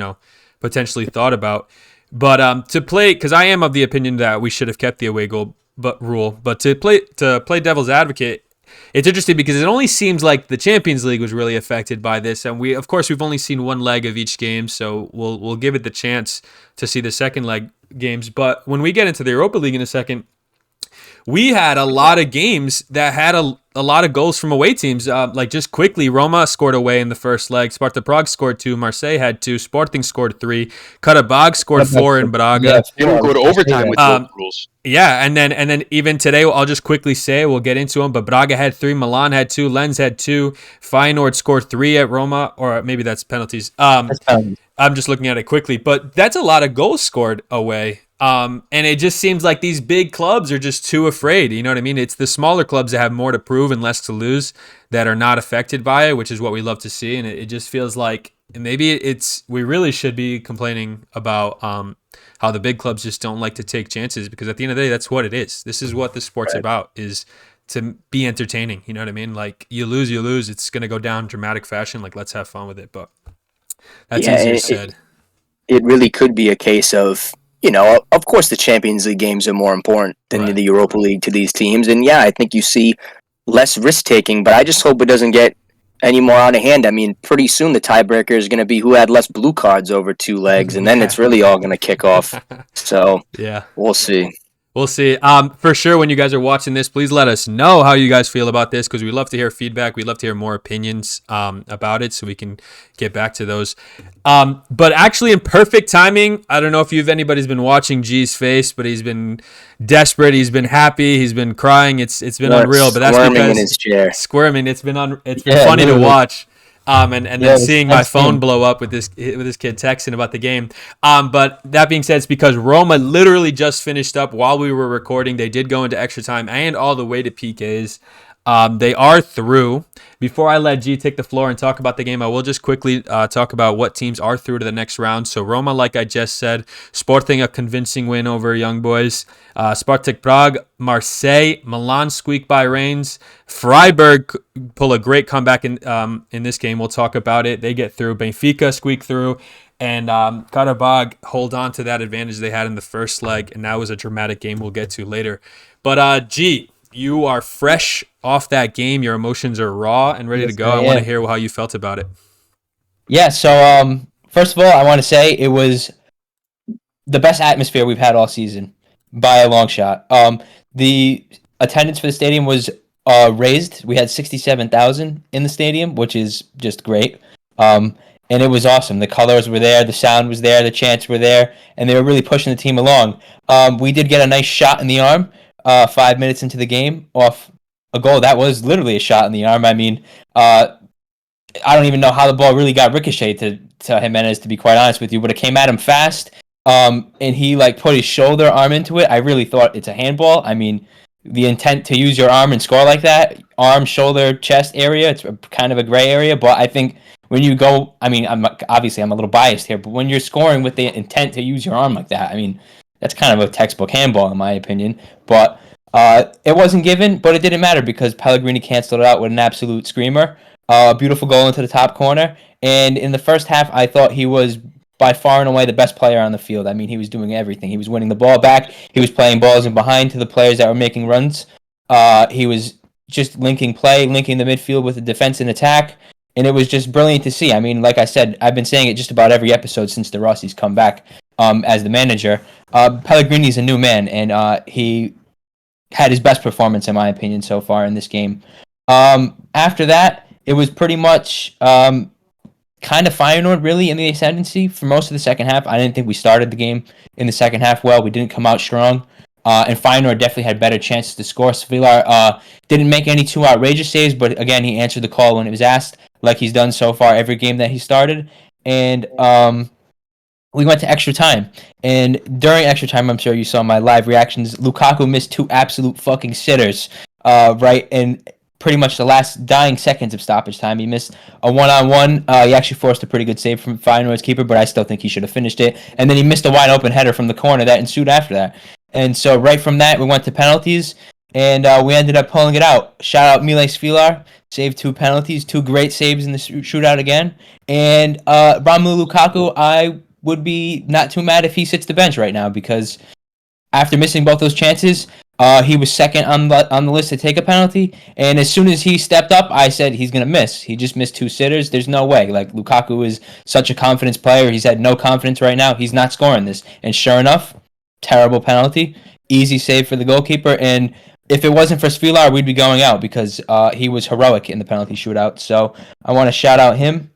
potentially thought about. But to play, because I am of the opinion that we should have kept the away goal rule. But to play devil's advocate, it's interesting because it only seems like the Champions League was really affected by this, and we've only seen 1 leg of each game, so we'll give it the chance to see the second leg games. But when we get into the Europa League in a second, we had a lot of games that had a lot of goals from away teams. Like just quickly, Roma scored away in the first leg. Sparta Prague scored 2. Marseille had 2. Sporting scored 3. Karabag scored 4 in Braga. They don't go to overtime with those rules. Yeah, and then even today, I'll just quickly say, we'll get into them, but Braga had 3, Milan had 2, Lens had 2, Feyenoord scored 3 at Roma, or maybe that's penalties. I'm just looking at it quickly, but that's a lot of goals scored away. And it just seems like these big clubs are just too afraid. You know what I mean? It's the smaller clubs that have more to prove and less to lose that are not affected by it, which is what we love to see. And it just feels like maybe we really should be complaining about how the big clubs just don't like to take chances, because at the end of the day, that's what it is. This is what the sport's about, is to be entertaining. You know what I mean? Like you lose. It's going to go down dramatic fashion. Like let's have fun with it. But that's easier said. It really could be a case of, of course the Champions League games are more important than the Europa League to these teams. And yeah, I think you see less risk-taking, but I just hope it doesn't get any more out of hand. I mean, pretty soon the tiebreaker is going to be who had less blue cards over 2 legs, and then it's really all going to kick off. So yeah, we'll see. We'll see. For sure, when you guys are watching this, please let us know how you guys feel about this, because we love to hear feedback. We love to hear more opinions about it, so we can get back to those. But actually, in perfect timing, I don't know if anybody's been watching G's face, but he's been desperate. He's been happy. He's been crying. It's been unreal. But that's squirming in his chair. Squirming. It's been funny to watch. And then seeing my phone blow up with this kid texting about the game. But that being said, it's because Roma literally just finished up while we were recording. They did go into extra time and all the way to PKs. They are through. Before I let G take the floor and talk about the game, I will just quickly talk about what teams are through to the next round. So Roma, like I just said, Sporting a convincing win over Young Boys. Spartak Prague, Marseille, Milan squeak by Reims. Freiburg pull a great comeback in this game. We'll talk about it. They get through. Benfica squeak through. And Karabag hold on to that advantage they had in the first leg. And that was a dramatic game we'll get to later. But G, you are fresh off that game. Your emotions are raw and ready to go. I want to hear how you felt about it. Yeah, so first of all, I want to say it was the best atmosphere we've had all season by a long shot. The attendance for the stadium was raised. We had 67,000 in the stadium, which is just great. And it was awesome. The colors were there, the sound was there, the chants were there, and they were really pushing the team along. We did get a nice shot in the arm 5 minutes into the game off a goal. That was literally a shot in the arm. I mean, I don't even know how the ball really got ricocheted to Jimenez, to be quite honest with you, but it came at him fast, and he put his shoulder arm into it. I really thought it's a handball. I mean, the intent to use your arm and score like that, arm, shoulder, chest area, it's kind of a gray area, but I think when you go, I mean, I'm a little biased here, but when you're scoring with the intent to use your arm like that, I mean, that's kind of a textbook handball in my opinion. But it wasn't given, but it didn't matter because Pellegrini canceled it out with an absolute screamer. Beautiful goal into the top corner. And in the first half, I thought he was by far and away the best player on the field. I mean, he was doing everything. He was winning the ball back. He was playing balls in behind to the players that were making runs. He was just linking the midfield with the defense and attack. And it was just brilliant to see. I mean, like I said, I've been saying it just about every episode since De Rossi's come back as the manager. Pellegrini's a new man, and he had his best performance, in my opinion, so far in this game. After that, it was pretty much kind of Feyenoord really in the ascendancy for most of the second half. I didn't think we started the game in the second half well. We didn't come out strong. And Feyenoord definitely had better chances to score. Svilar didn't make any too outrageous saves, but again, he answered the call when it was asked, like he's done so far every game that he started. And we went to extra time. And during extra time, I'm sure you saw my live reactions, Lukaku missed 2 absolute fucking sitters, right? And pretty much the last dying seconds of stoppage time, he missed a one-on-one. He actually forced a pretty good save from Feyenoord's keeper, but I still think he should have finished it. And then he missed a wide-open header from the corner that ensued after that. And so right from that, we went to penalties, and we ended up pulling it out. Shout out Miles Svilar, saved 2 penalties, 2 great saves in the shootout again. And Romelu Lukaku, I would be not too mad if he sits the bench right now, because after missing both those chances, he was second on the list to take a penalty. And as soon as he stepped up, I said he's going to miss. He just missed 2 sitters. There's no way. Lukaku is such a confidence player. He's had no confidence right now. He's not scoring this. And sure enough, terrible penalty. Easy save for the goalkeeper. And if it wasn't for Svilar, we'd be going out because he was heroic in the penalty shootout. So I want to shout out him.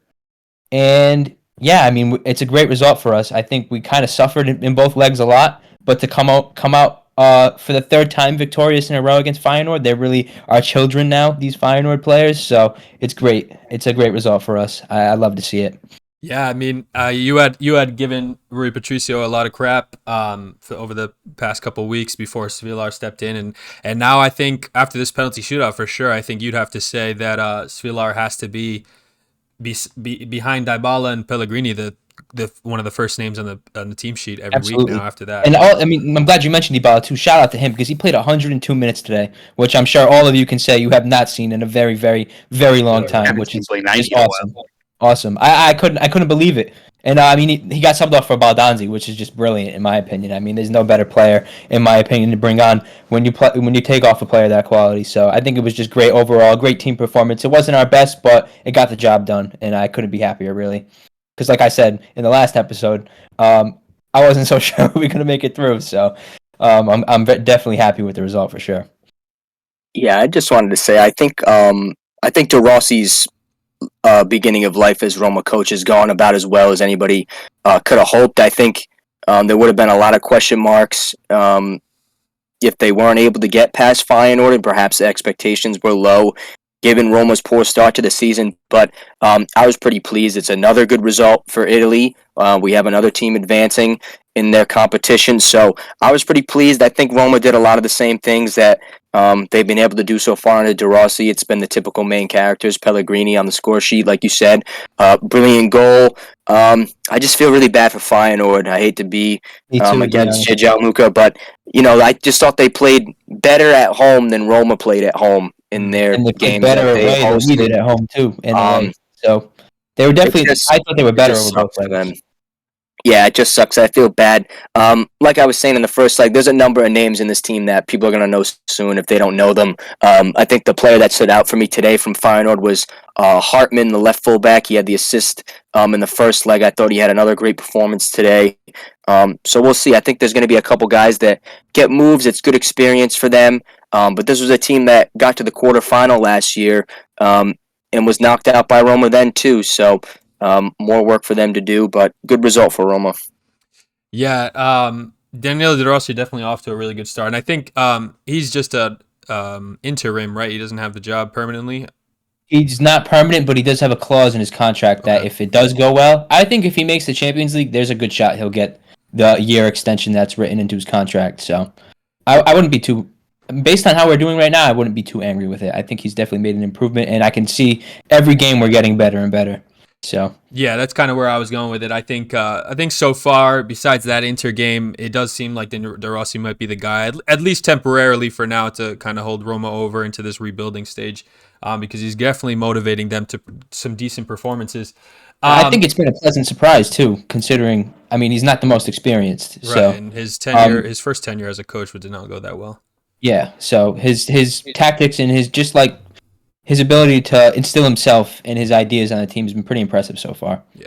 And yeah, I mean, it's a great result for us. I think we kind of suffered in both legs a lot, but to come out for the third time victorious in a row against Feyenoord, they're really our children now, these Feyenoord players. So it's great. It's a great result for us. I love to see it. Yeah, I mean, you had given Rui Patricio a lot of crap over the past couple of weeks before Svilar stepped in, and now I think after this penalty shootout, for sure, I think you'd have to say that Svilar has to be behind Dybala and Pellegrini, the one of the first names on the team sheet every Absolutely. week now after that. And I mean, I'm glad you mentioned Dybala too. Shout out to him because he played 102 minutes today, which I'm sure all of you can say you have not seen in a very, very, very long time, which is awesome. Awesome. I couldn't believe it. And I mean, he got subbed off for Baldanzi, which is just brilliant in my opinion. I mean, there's no better player in my opinion to bring on when you take off a player of that quality. So I think it was just great overall, great team performance. It wasn't our best, but it got the job done, and I couldn't be happier really. Because like I said in the last episode, I wasn't so sure we were gonna make it through. So I'm definitely happy with the result for sure. Yeah, I just wanted to say I think De Rossi's beginning of life as Roma coach has gone about as well as anybody could have hoped. I think there would have been a lot of question marks if they weren't able to get past Feyenoord, and perhaps the expectations were low given Roma's poor start to the season. But I was pretty pleased. It's another good result for Italy. We have another team advancing in their competition, so I was pretty pleased. I think Roma did a lot of the same things that they've been able to do so far under De Rossi. It's been the typical main characters. Pellegrini on the score sheet, like you said. Brilliant goal. I just feel really bad for Feyenoord. I hate to be against Gianluca, but I just thought they played better at home than Roma played at home in their games better that they away than we did at home too. So they were definitely. I thought they were better over both legs. Yeah, it just sucks. I feel bad. Like I was saying in the first leg, there's a number of names in this team that people are going to know soon if they don't know them. I think the player that stood out for me today from Feyenoord was Hartman, the left fullback. He had the assist in the first leg. I thought he had another great performance today. So we'll see. I think there's going to be a couple guys that get moves. It's good experience for them. But this was a team that got to the quarterfinal last year and was knocked out by Roma then too. So more work for them to do, but good result for Roma. Yeah, Daniele De Rossi definitely off to a really good start, and I think he's just a interim, right? He doesn't have the job permanently. He's not permanent, but he does have a clause in his contract that if it does go well, I think if he makes the Champions League, there's a good shot he'll get the year extension that's written into his contract. So I wouldn't be too, based on how we're doing right now, I wouldn't be too angry with it. I think he's definitely made an improvement, and I can see every game we're getting better and better. So yeah, that's kind of where I was going with it. I think so far, besides that Inter game, it does seem like De Rossi might be the guy, at least temporarily for now, to kind of hold Roma over into this rebuilding stage, because he's definitely motivating them to some decent performances. I think it's been a pleasant surprise too, considering he's not the most experienced. Right, so and his tenure, his first tenure as a coach, did not go that well. Yeah, so his tactics and his ability to instill himself and his ideas on the team has been pretty impressive so far. Yeah.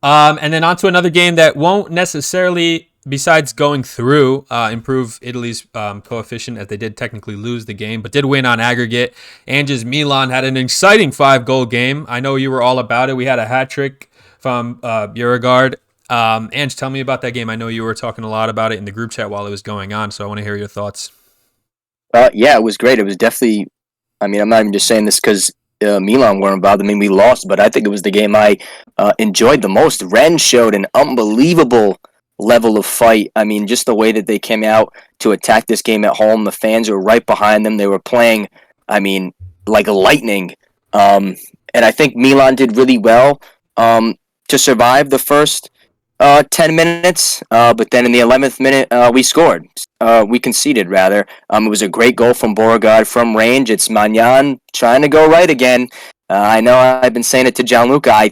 And then on to another game that won't necessarily, besides going through, improve Italy's coefficient, as they did technically lose the game, but did win on aggregate. Ange's Milan had an exciting 5-goal game. I know you were all about it. We had a hat trick from Beauregard. Ange, tell me about that game. I know you were talking a lot about it in the group chat while it was going on, so I want to hear your thoughts. Yeah, it was great. It was definitely, I'm not even just saying this because Milan weren't involved. We lost, but I think it was the game I enjoyed the most. Rennes showed an unbelievable level of fight. Just the way that they came out to attack this game at home. The fans were right behind them. They were playing, like lightning. And I think Milan did really well to survive the first 10 minutes, but then in the 11th minute, we scored. We conceded, rather. It was a great goal from Beauregard from range. It's Magnan trying to go right again. I know I've been saying it to Gianluca. I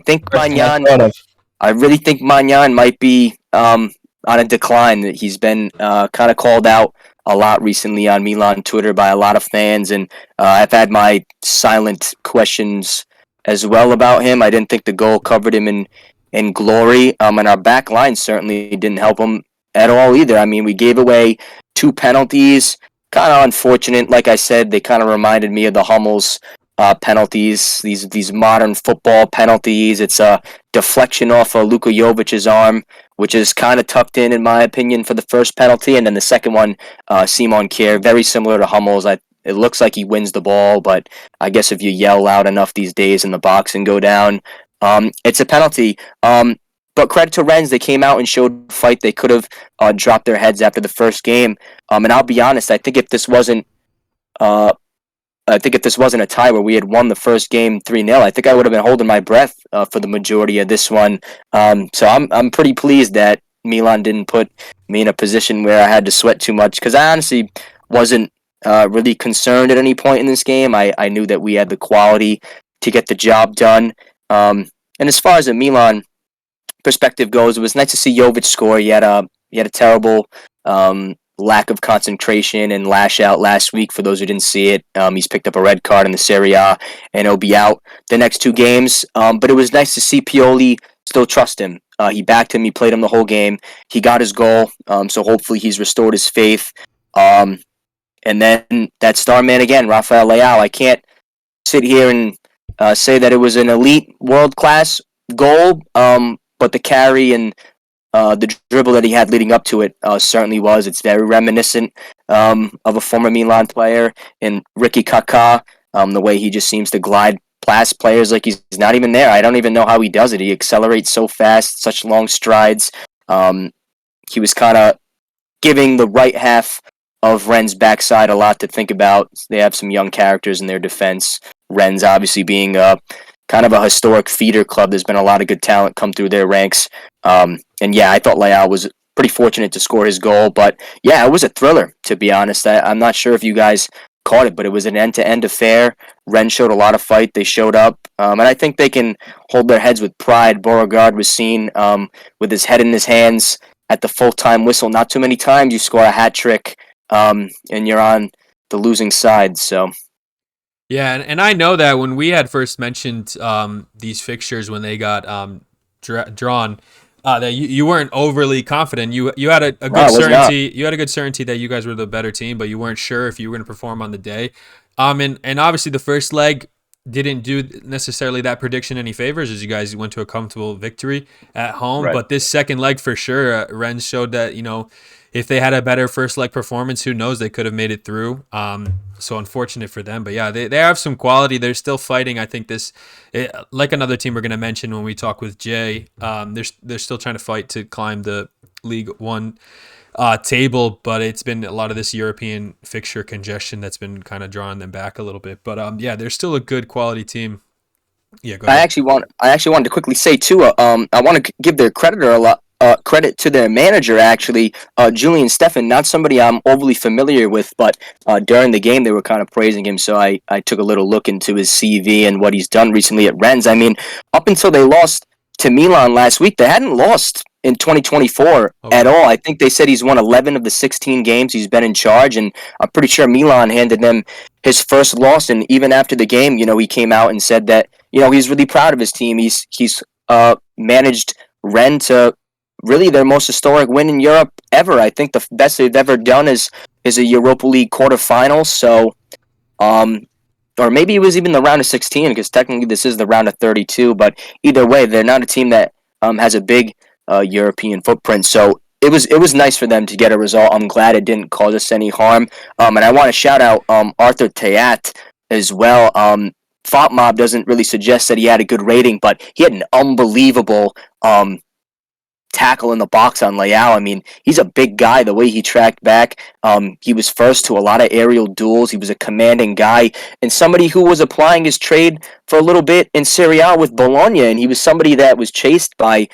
really think Magnan might be on a decline. He's been kind of called out a lot recently on Milan Twitter by a lot of fans, and I've had my silent questions as well about him. I didn't think the goal covered him in glory, and our back line certainly didn't help him at all either. We gave away 2 penalties. kind of unfortunate. Like I said, they kind of reminded me of the Hummels penalties, these modern football penalties. It's a deflection off of Luka Jovic's arm, which is kind of tucked in my opinion, for the first penalty, and then the second one, Simon Kjær, very similar to Hummels. It looks like he wins the ball, but I guess if you yell loud enough these days in the box and go down, it's a penalty. But credit to Rennes, they came out and showed fight. They could have dropped their heads after the first game. And I'll be honest, I think if this wasn't a tie where we had won the first game 3-0, I think I would have been holding my breath for the majority of this one. So I'm pretty pleased that Milan didn't put me in a position where I had to sweat too much, because I honestly wasn't really concerned at any point in this game. I knew that we had the quality to get the job done. And as far as the Milan perspective goes, it was nice to see Jovic score. He had a terrible lack of concentration and lash out last week. For those who didn't see it, he's picked up a red card in the Serie A, and he'll be out the next 2 games. But it was nice to see Pioli still trust him. He backed him. He played him the whole game. He got his goal, so hopefully he's restored his faith. And then that star man again, Rafael Leao. I can't sit here and say that it was an elite world-class goal, but the carry and the dribble that he had leading up to it certainly was. It's very reminiscent of a former Milan player in Ricky Kaká, the way he just seems to glide past players like he's not even there. I don't even know how he does it. He accelerates so fast, such long strides. He was kind of giving the right half of Rennes' backside a lot to think about. They have some young characters in their defense. Rennes obviously being kind of a historic feeder club. There's been a lot of good talent come through their ranks. And yeah, I thought Leao was pretty fortunate to score his goal. But yeah, it was a thriller, to be honest. I'm not sure if you guys caught it, but it was an end-to-end affair. Rennes showed a lot of fight. They showed up. And I think they can hold their heads with pride. Beauregard was seen with his head in his hands at the full-time whistle. Not too many times you score a hat trick and you're on the losing side. So yeah, and I know that when we had first mentioned these fixtures when they got drawn, that you weren't overly confident. You had a good certainty. You had a good certainty that you guys were the better team, but you weren't sure if you were going to perform on the day. And obviously the first leg didn't do necessarily that prediction any favors, as you guys went to a comfortable victory at home. Right. But this second leg for sure, Rennes showed that, if they had a better first leg performance, who knows, they could have made it through. So unfortunate for them. But yeah, they have some quality. They're still fighting. I think like another team we're going to mention when we talk with Jay, they're still trying to fight to climb the League One table, but it's been a lot of this European fixture congestion that's been kind of drawing them back a little bit. But yeah, they're still a good quality team. Yeah, go ahead. I actually wanted to quickly say too. I want to give their creditor a lot. Credit to their manager, actually, Julian Steffen, not somebody I'm overly familiar with, but during the game they were kind of praising him, so I took a little look into his CV and what he's done recently at Rennes. I mean, up until they lost to Milan last week, they hadn't lost in 2024 at all. I think they said he's won 11 of the 16 games he's been in charge, and I'm pretty sure Milan handed them his first loss, and even after the game, he came out and said that, he's really proud of his team. He's managed Rennes to really their most historic win in Europe ever. I think the best they've ever done is a Europa League quarterfinal. So, or maybe it was even the round of 16, because technically this is the round of 32. But either way, they're not a team that has a big European footprint. So it was nice for them to get a result. I'm glad it didn't cause us any harm. And I want to shout out Arthur Théat as well. FotMob doesn't really suggest that he had a good rating, but he had an unbelievable tackle in the box on Leao. I mean, he's a big guy. The way he tracked back, he was first to a lot of aerial duels. He was a commanding guy, and somebody who was applying his trade for a little bit in Serie A with Bologna, and he was somebody that was chased by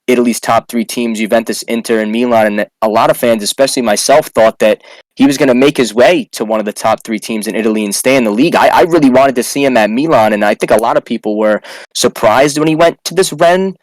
Italy's top 3 teams, Juventus, Inter, and Milan, and a lot of fans, especially myself, thought that he was going to make his way to one of the top 3 teams in Italy and stay in the league. I really wanted to see him at Milan, and I think a lot of people were surprised when he went to this Rennes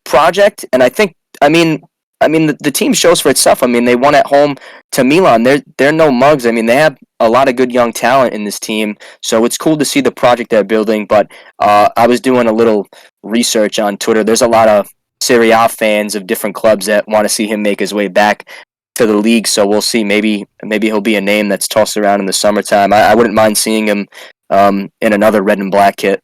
project, and I think, the team shows for itself. I mean, they won at home to Milan. They're no mugs. I mean, they have a lot of good young talent in this team, so it's cool to see the project they're building. But I was doing a little research on Twitter. There's a lot of Serie A fans of different clubs that want to see him make his way back to the league. So we'll see. Maybe he'll be a name that's tossed around in the summertime. I wouldn't mind seeing him in another red and black kit.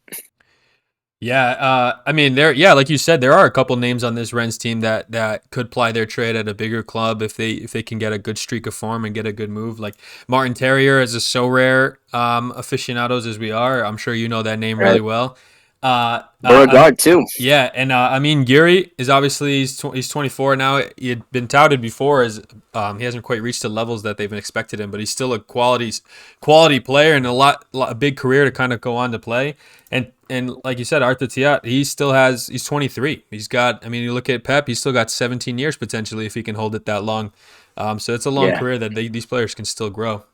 Yeah, I mean, like you said, there are a couple names on this Rens team that could ply their trade at a bigger club if they can get a good streak of form and get a good move. Like Martin Terrier is a so rare aficionados as we are. I'm sure you know that name really well. Beauregard too. Yeah, and I mean, Yuri is obviously he's 24 now. He had been touted before as he hasn't quite reached the levels that they've expected him, but he's still a quality player and a big career to kind of go on to play. And like you said, Arthur Tiat, he's 23. He's got, I mean, you look at Pep, he's still got 17 years potentially if he can hold it that long. So it's a long career that these players can still grow.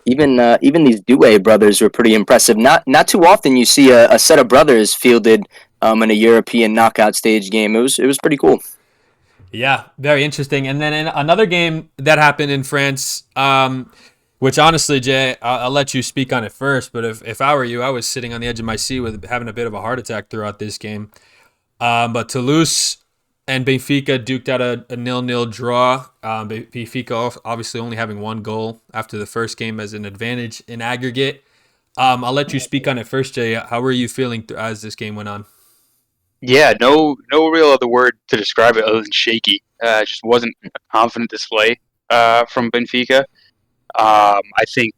Even these Douay brothers were pretty impressive. Not too often you see a set of brothers fielded in a European knockout stage game. It was pretty cool. Yeah, very interesting. And then in another game that happened in France, which honestly, Jay, I'll let you speak on it first. But if I were you, I was sitting on the edge of my seat with having a bit of a heart attack throughout this game. But Toulouse and Benfica duked out a 0-0 draw. Benfica obviously only having one goal after the first game as an advantage in aggregate. I'll let you speak on it first, Jay. How were you feeling as this game went on? Yeah, no real other word to describe it other than shaky. It just wasn't a confident display from Benfica. I think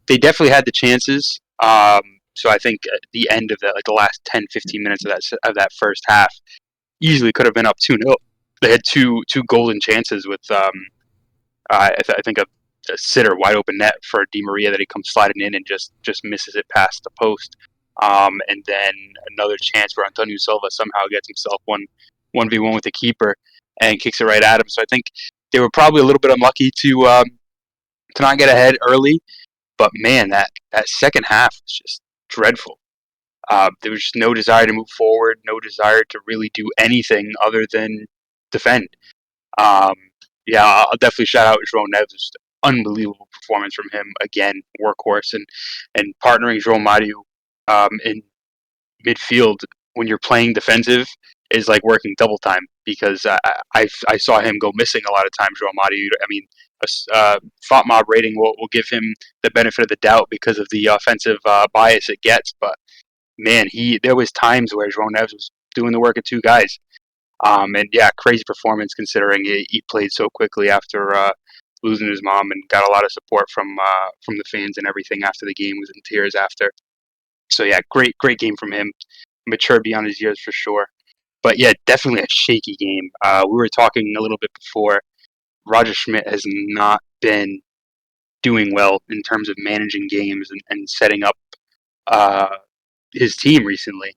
they definitely had the chances. So I think at the end of that, like the last 10, 15 minutes of that first half, easily could have been up 2-0. They had two golden chances with I think a sitter wide open net for Di Maria that he comes sliding in and just misses it past the post. And then another chance where Antonio Silva somehow gets himself 1v1 with the keeper and kicks it right at him. So I think they were probably a little bit unlucky to not get ahead early. But man, that second half was just dreadful. There was just no desire to move forward, no desire to really do anything other than defend. Yeah, I'll definitely shout out João Neves. Just unbelievable performance from him again, workhorse, and partnering João Mario in midfield when you're playing defensive is like working double time because I saw him go missing a lot of times. João Mario, I mean, FOTMob rating will give him the benefit of the doubt because of the offensive bias it gets, but man, there was times where João Neves was doing the work of two guys. And yeah, crazy performance considering he played so quickly after losing his mom and got a lot of support from the fans and everything after the game. Was in tears after. So yeah, great game from him. Mature beyond his years for sure. But yeah, definitely a shaky game. We were talking a little bit before. Roger Schmidt has not been doing well in terms of managing games and setting up his team recently.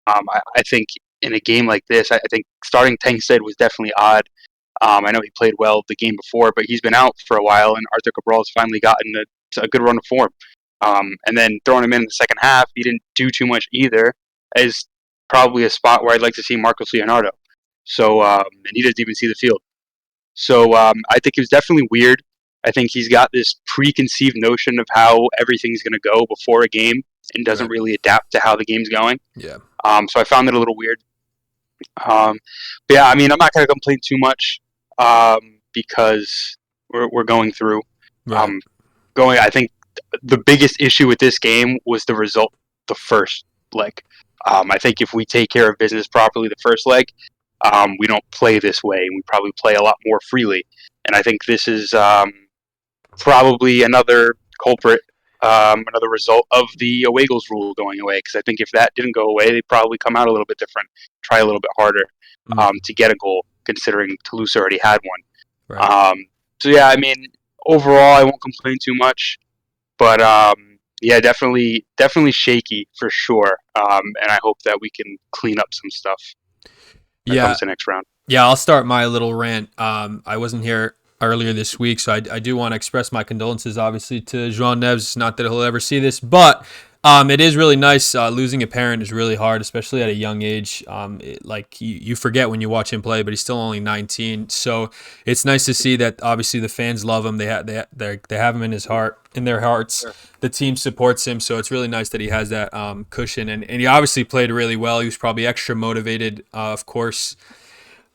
I think in a game like this, I think starting Tengsted was definitely odd. I know he played well the game before, but he's been out for a while, and Arthur Cabral's finally gotten a good run of form. And then throwing him in the second half, he didn't do too much either, is probably a spot where I'd like to see Marcos Leonardo. So, and he doesn't even see the field. So I think it was definitely weird. I think he's got this preconceived notion of how everything's going to go before a game and doesn't really adapt to how the game's going. Yeah. So I found it a little weird. But yeah, I mean, I'm not going to complain too much because we're going through. Right. I think the biggest issue with this game was the result the first leg. I think if we take care of business properly the first leg, we don't play this way. We probably play a lot more freely. And I think this is probably another culprit, another result of the away goals rule going away. Because I think if that didn't go away, they'd probably come out a little bit different, try a little bit harder to get a goal, considering Toulouse already had one. Right. So yeah, I mean, overall, I won't complain too much. But yeah, definitely shaky for sure. And I hope that we can clean up some stuff when it comes to next round. Yeah, I'll start my little rant. I wasn't here earlier this week, so I do want to express my condolences, obviously, to João Neves. Not that he'll ever see this, but it is really nice. Losing a parent is really hard, especially at a young age. You forget when you watch him play, but he's still only 19. So it's nice to see that. Obviously, the fans love him. They have him in their hearts. Sure. The team supports him, so it's really nice that he has that cushion. And he obviously played really well. He was probably extra motivated, of course.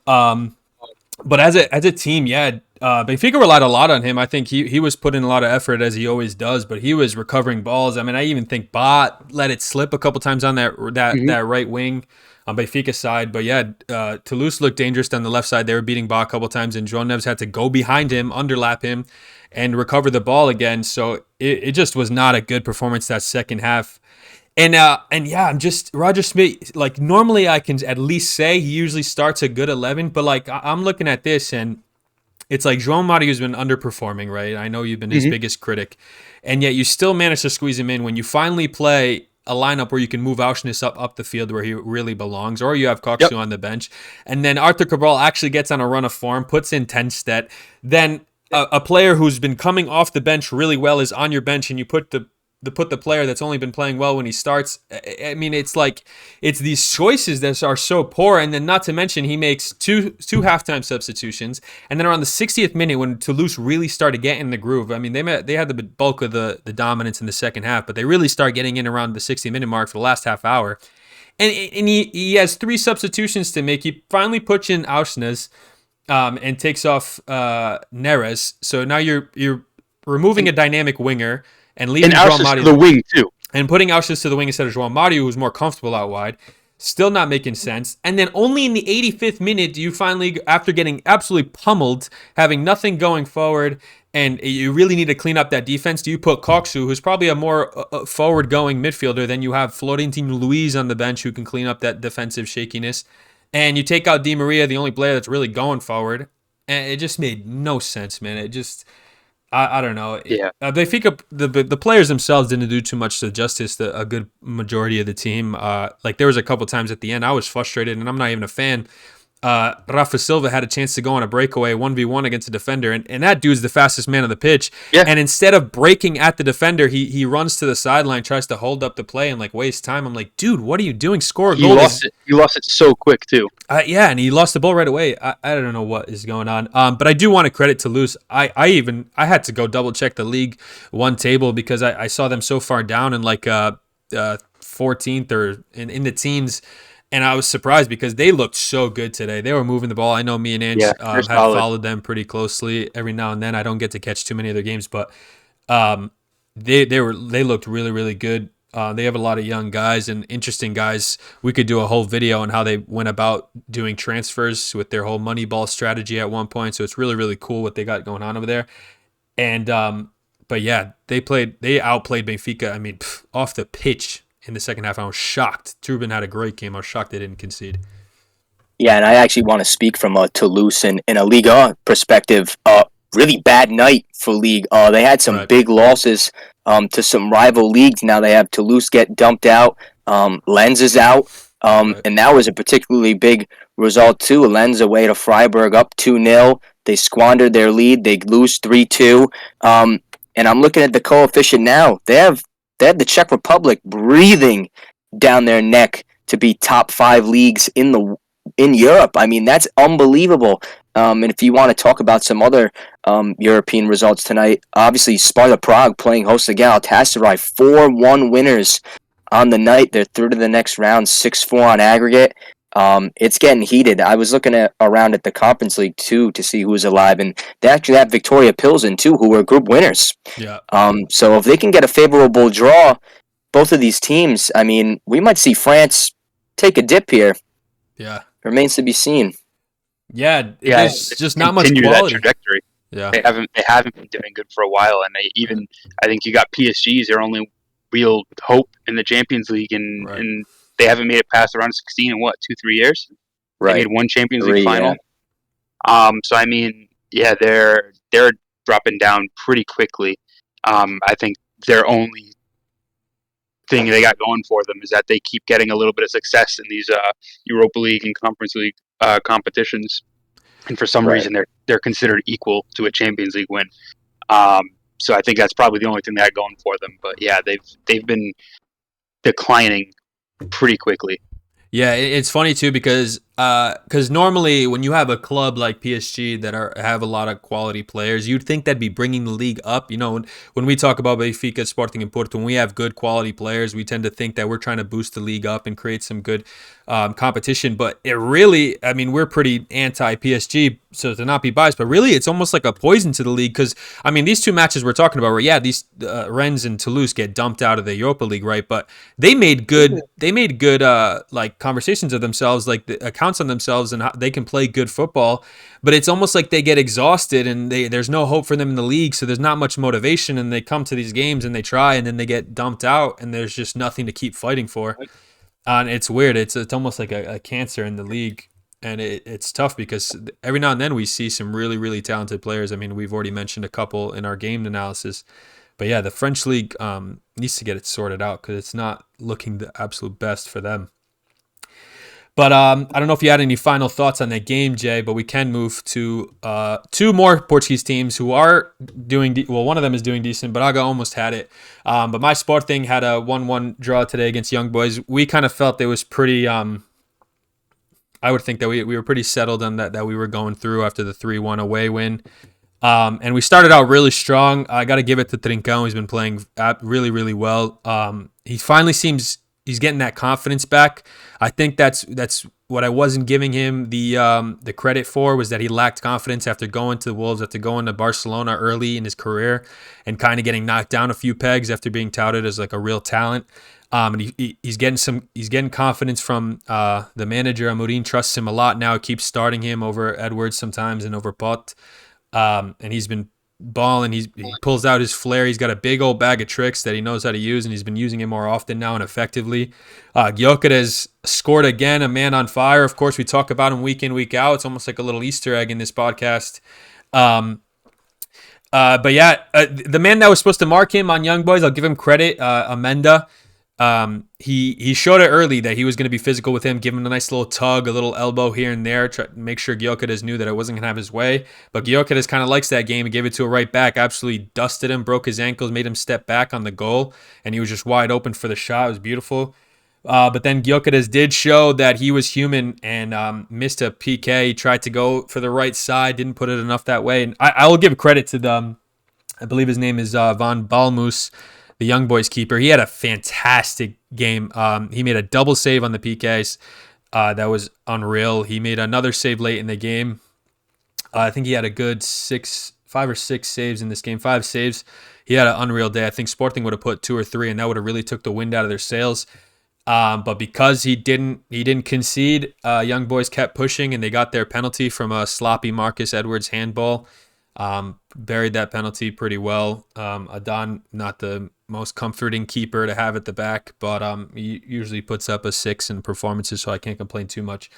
But as a team, yeah, Benfica relied a lot on him. I think he was putting a lot of effort as he always does, but he was recovering balls. I mean, I even think Bot let it slip a couple times on that right wing on Benfica's side. But yeah, Toulouse looked dangerous on the left side. They were beating Bot a couple times, and João Neves had to go behind him, underlap him, and recover the ball again. So it just was not a good performance that second half. And yeah, I'm just Roger Smith. Like normally, I can at least say he usually starts a good 11, but like I'm looking at this and. It's like João Mario's been underperforming, right? I know you've been his biggest critic, and yet you still manage to squeeze him in when you finally play a lineup where you can move Auschwitz up the field where he really belongs, or you have Coxu on the bench, and then Arthur Cabral actually gets on a run of form, puts in 10 stet, then a player who's been coming off the bench really well is on your bench, and you put the player that's only been playing well when he starts. I mean, it's like it's these choices that are so poor, and then not to mention he makes two halftime substitutions, and then around the 60th minute when Toulouse really started getting in the groove. I mean, they had the bulk of the dominance in the second half, but they really start getting in around the 60-minute mark for the last half hour, and he has 3 substitutions to make. He finally puts in Auschwitz, and takes off Neres. So now you're removing a dynamic winger. And leaving João Mario to the wing too, and putting Auschwitz to the wing instead of João Mario, who's more comfortable out wide, still not making sense. And then only in the 85th minute do you finally, after getting absolutely pummeled, having nothing going forward, and you really need to clean up that defense, do you put Coxu, who's probably a more forward-going midfielder, than you have Florentino Luis on the bench who can clean up that defensive shakiness, and you take out Di Maria, the only player that's really going forward, and it just made no sense, man. It just. I don't know. Yeah. They think the players themselves didn't do too much to justice to a good majority of the team. Like there was a couple times at the end I was frustrated, and I'm not even a fan. Rafa Silva had a chance to go on a breakaway 1v1 against a defender, and that dude's the fastest man on the pitch. Yeah. And instead of breaking at the defender, he runs to the sideline, tries to hold up the play, and like waste time. I'm like, dude, what are you doing? Score a goal. He lost it so quick too. Yeah, and he lost the ball right away. I don't know what is going on. But I do want to credit Toulouse. I had to go double check the League One table because I saw them so far down in like 14th or in the teens. And I was surprised because they looked so good today. They were moving the ball. I know me and Ange had followed them pretty closely. Every now and then, I don't get to catch too many of their games, but they looked really, really good. They have a lot of young guys and interesting guys. We could do a whole video on how they went about doing transfers with their whole Moneyball strategy at one point. So it's really, really cool what they got going on over there. And but yeah, they outplayed Benfica. I mean, off the pitch. In the second half, I was shocked. Trubin had a great game. I was shocked they didn't concede. Yeah, and I actually want to speak from Toulouse in a Liga perspective. Really bad night for League. They had some big losses to some rival leagues. Now they have Toulouse get dumped out. Lens is out. And that was a particularly big result, too. Lens away to Freiburg up 2-0. They squandered their lead. They lose 3-2. And I'm looking at the coefficient now. They have the Czech Republic breathing down their neck to be top 5 leagues in Europe. I mean, that's unbelievable. And if you want to talk about some other European results tonight, obviously Sparta Prague playing host to Galatasaray, 4-1 winners on the night. They're through to the next round, 6-4 on aggregate. It's getting heated. I was looking around at the Conference League too to see who's alive, and they actually have Victoria Pilsen too, who were group winners. Yeah. So if they can get a favorable draw, both of these teams, I mean, we might see France take a dip here. Yeah. Remains to be seen. Yeah. There's just not much quality. That trajectory. Yeah. They haven't been doing good for a while, and I think you got PSG's their only real hope in the Champions League, and they haven't made it past the round of 16 in 2-3 years. Right. They made one Champions League final. Yeah. So I mean, yeah, they're dropping down pretty quickly. I think their only thing they got going for them is that they keep getting a little bit of success in these Europa League and Conference League competitions, and for some reason they're considered equal to a Champions League win. So I think that's probably the only thing they had going for them. But yeah, they've been declining pretty quickly. Yeah, it's funny too because because normally when you have a club like PSG that have a lot of quality players, you'd think that'd be bringing the league up. When we talk about Benfica, Sporting, and Porto, when we have good quality players, we tend to think that we're trying to boost the league up and create some good competition. But it really, I mean, we're pretty anti-PSG, so to not be biased, but really it's almost like a poison to the league because, I mean, these two matches we're talking about, where, yeah, these Rennes and Toulouse get dumped out of the Europa League, right? But they made good like conversations of themselves, like the accounts on themselves, and how they can play good football. But it's almost like they get exhausted and there's no hope for them in the league, so there's not much motivation, and they come to these games and they try, and then they get dumped out, and there's just nothing to keep fighting for. And it's weird. It's almost like a cancer in the league, and it's tough because every now and then we see some really, really talented players. I mean, we've already mentioned a couple in our game analysis. But yeah, the French league needs to get it sorted out because it's not looking the absolute best for them. But I don't know if you had any final thoughts on that game, Jay, but we can move to two more Portuguese teams who are doing well. One of them is doing decent. Braga almost had it. But my Sporting had a 1-1 draw today against Young Boys. We kind of felt it was pretty... I would think that we were pretty settled on that we were going through after the 3-1 away win. And we started out really strong. I got to give it to Trincão. He's been playing really, really well. He finally seems he's getting that confidence back. I think that's what I wasn't giving him the credit for, was that he lacked confidence after going to the Wolves, after going to Barcelona early in his career, and kind of getting knocked down a few pegs after being touted as like a real talent. And he's getting confidence from the manager. Amorim trusts him a lot now. He keeps starting him over Edwards sometimes and over Pot. And he's been balling. He pulls out his flair. He's got a big old bag of tricks that he knows how to use, and he's been using it more often now and effectively. Gyökeres scored again, a man on fire. Of course, we talk about him week in, week out. It's almost like a little Easter egg in this podcast. But yeah, the man that was supposed to mark him on Young Boys, I'll give him credit, Amenda. He showed it early that he was going to be physical with him, give him a nice little tug, a little elbow here and there, try to make sure Gyökeres knew that it wasn't going to have his way. But Gyökeres kind of likes that game. He gave it to a right back, absolutely dusted him, broke his ankles, made him step back on the goal, and he was just wide open for the shot. It was beautiful. But then Gyökeres did show that he was human and missed a PK. He tried to go for the right side, didn't put it enough that way. And I will give credit to them. I believe his name is Van Balmus, the Young Boys keeper. He had a fantastic game. He made a double save on the PKs. That was unreal. He made another save late in the game. I think he had a good 5 or 6 saves in this game. 5 saves. He had an unreal day. I think Sporting would have put 2 or 3, and that would have really took the wind out of their sails. But because he didn't concede, Young Boys kept pushing, and they got their penalty from a sloppy Marcus Edwards handball. Buried that penalty pretty well. Adon, not the most comforting keeper to have at the back, but he usually puts up a 6 in performances, so I can't complain too much.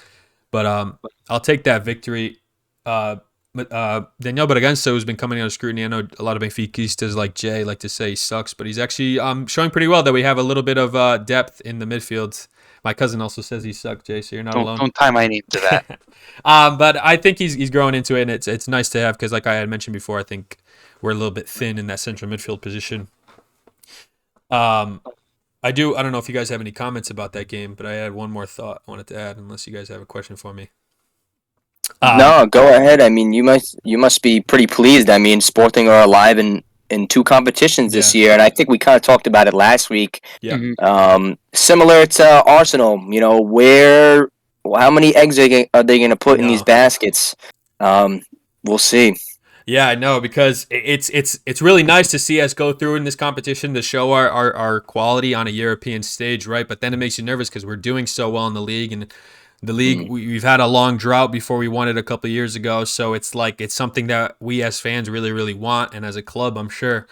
But I'll take that victory. Daniel Bragança, who's been coming out of scrutiny, I know a lot of Benfiquistas like Jay like to say he sucks, but he's actually showing pretty well that we have a little bit of depth in the midfield. My cousin also says he sucks, Jay, so you're not alone. Don't tie my name to that. But I think he's growing into it, and it's nice to have, because like I had mentioned before, I think we're a little bit thin in that central midfield position. I don't know if you guys have any comments about that game, but I had one more thought I wanted to add, unless you guys have a question for me. No, go ahead. I mean, you must be pretty pleased. I mean, Sporting are alive in 2 competitions this year, and I think we kind of talked about it last week. Yeah. Similar to Arsenal, how many eggs are they going to put in these baskets? We'll see. Yeah, I know, because it's really nice to see us go through in this competition to show our quality on a European stage, right? But then it makes you nervous because we're doing so well in the league, and the league we've had a long drought before we won it a couple of years ago. So it's something that we as fans really, really want, and as a club, I'm sure.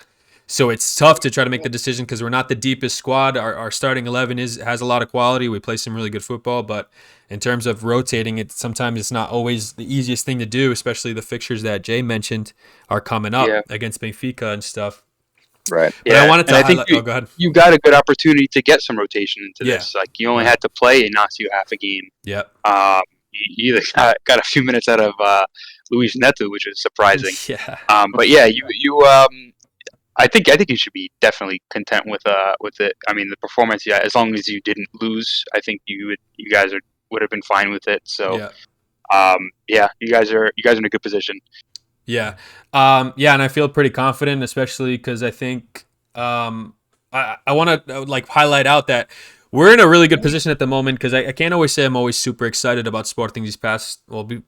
So it's tough to try to make the decision because we're not the deepest squad. Our starting 11 has a lot of quality. We play some really good football, but in terms of rotating it, sometimes it's not always the easiest thing to do, especially the fixtures that Jay mentioned are coming up against Benfica and stuff. Right. But I wanted to highlight. Go ahead. You got a good opportunity to get some rotation into this. Like, you only had to play and not see you half a game. Yeah. You either got a few minutes out of Luis Neto, which is surprising. Yeah. But yeah, you I think you should be definitely content with it. I mean, the performance. Yeah, as long as you didn't lose, I think you guys are would have been fine with it. So, Yeah. You guys are in a good position. Yeah. And I feel pretty confident, especially because I think I want to like highlight out that we're in a really good position at the moment because I can't always say I'm always super excited about Sporting these past,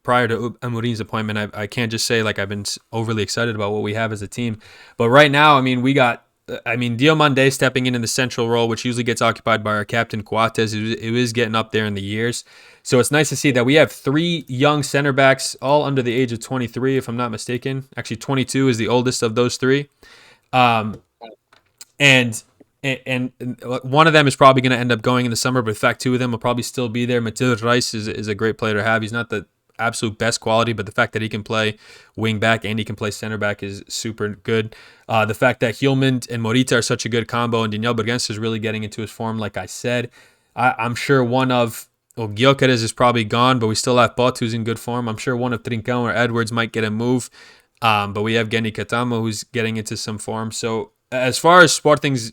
prior to Amorim's appointment, I can't just say like I've been overly excited about what we have as a team. But right now, we got, Diomande stepping in the central role, which usually gets occupied by our captain Coates, who is getting up there in the years. So it's nice to see that we have 3 young center backs, all under the age of 23, if I'm not mistaken. Actually, 22 is the oldest of those 3. And one of them is probably going to end up going in the summer, but in fact, 2 of them will probably still be there. Mathilde Rice is a great player to have. He's not the absolute best quality, but the fact that he can play wing back and he can play center back is super good. The fact that Hjulmand and Morita are such a good combo, and Daniel Bergenser is really getting into his form, like I said. I'm sure Gyökeres is probably gone, but we still have Bot, who's in good form. I'm sure one of Trincão or Edwards might get a move, but we have Geni Katamo, who's getting into some form. So as far as Sporting's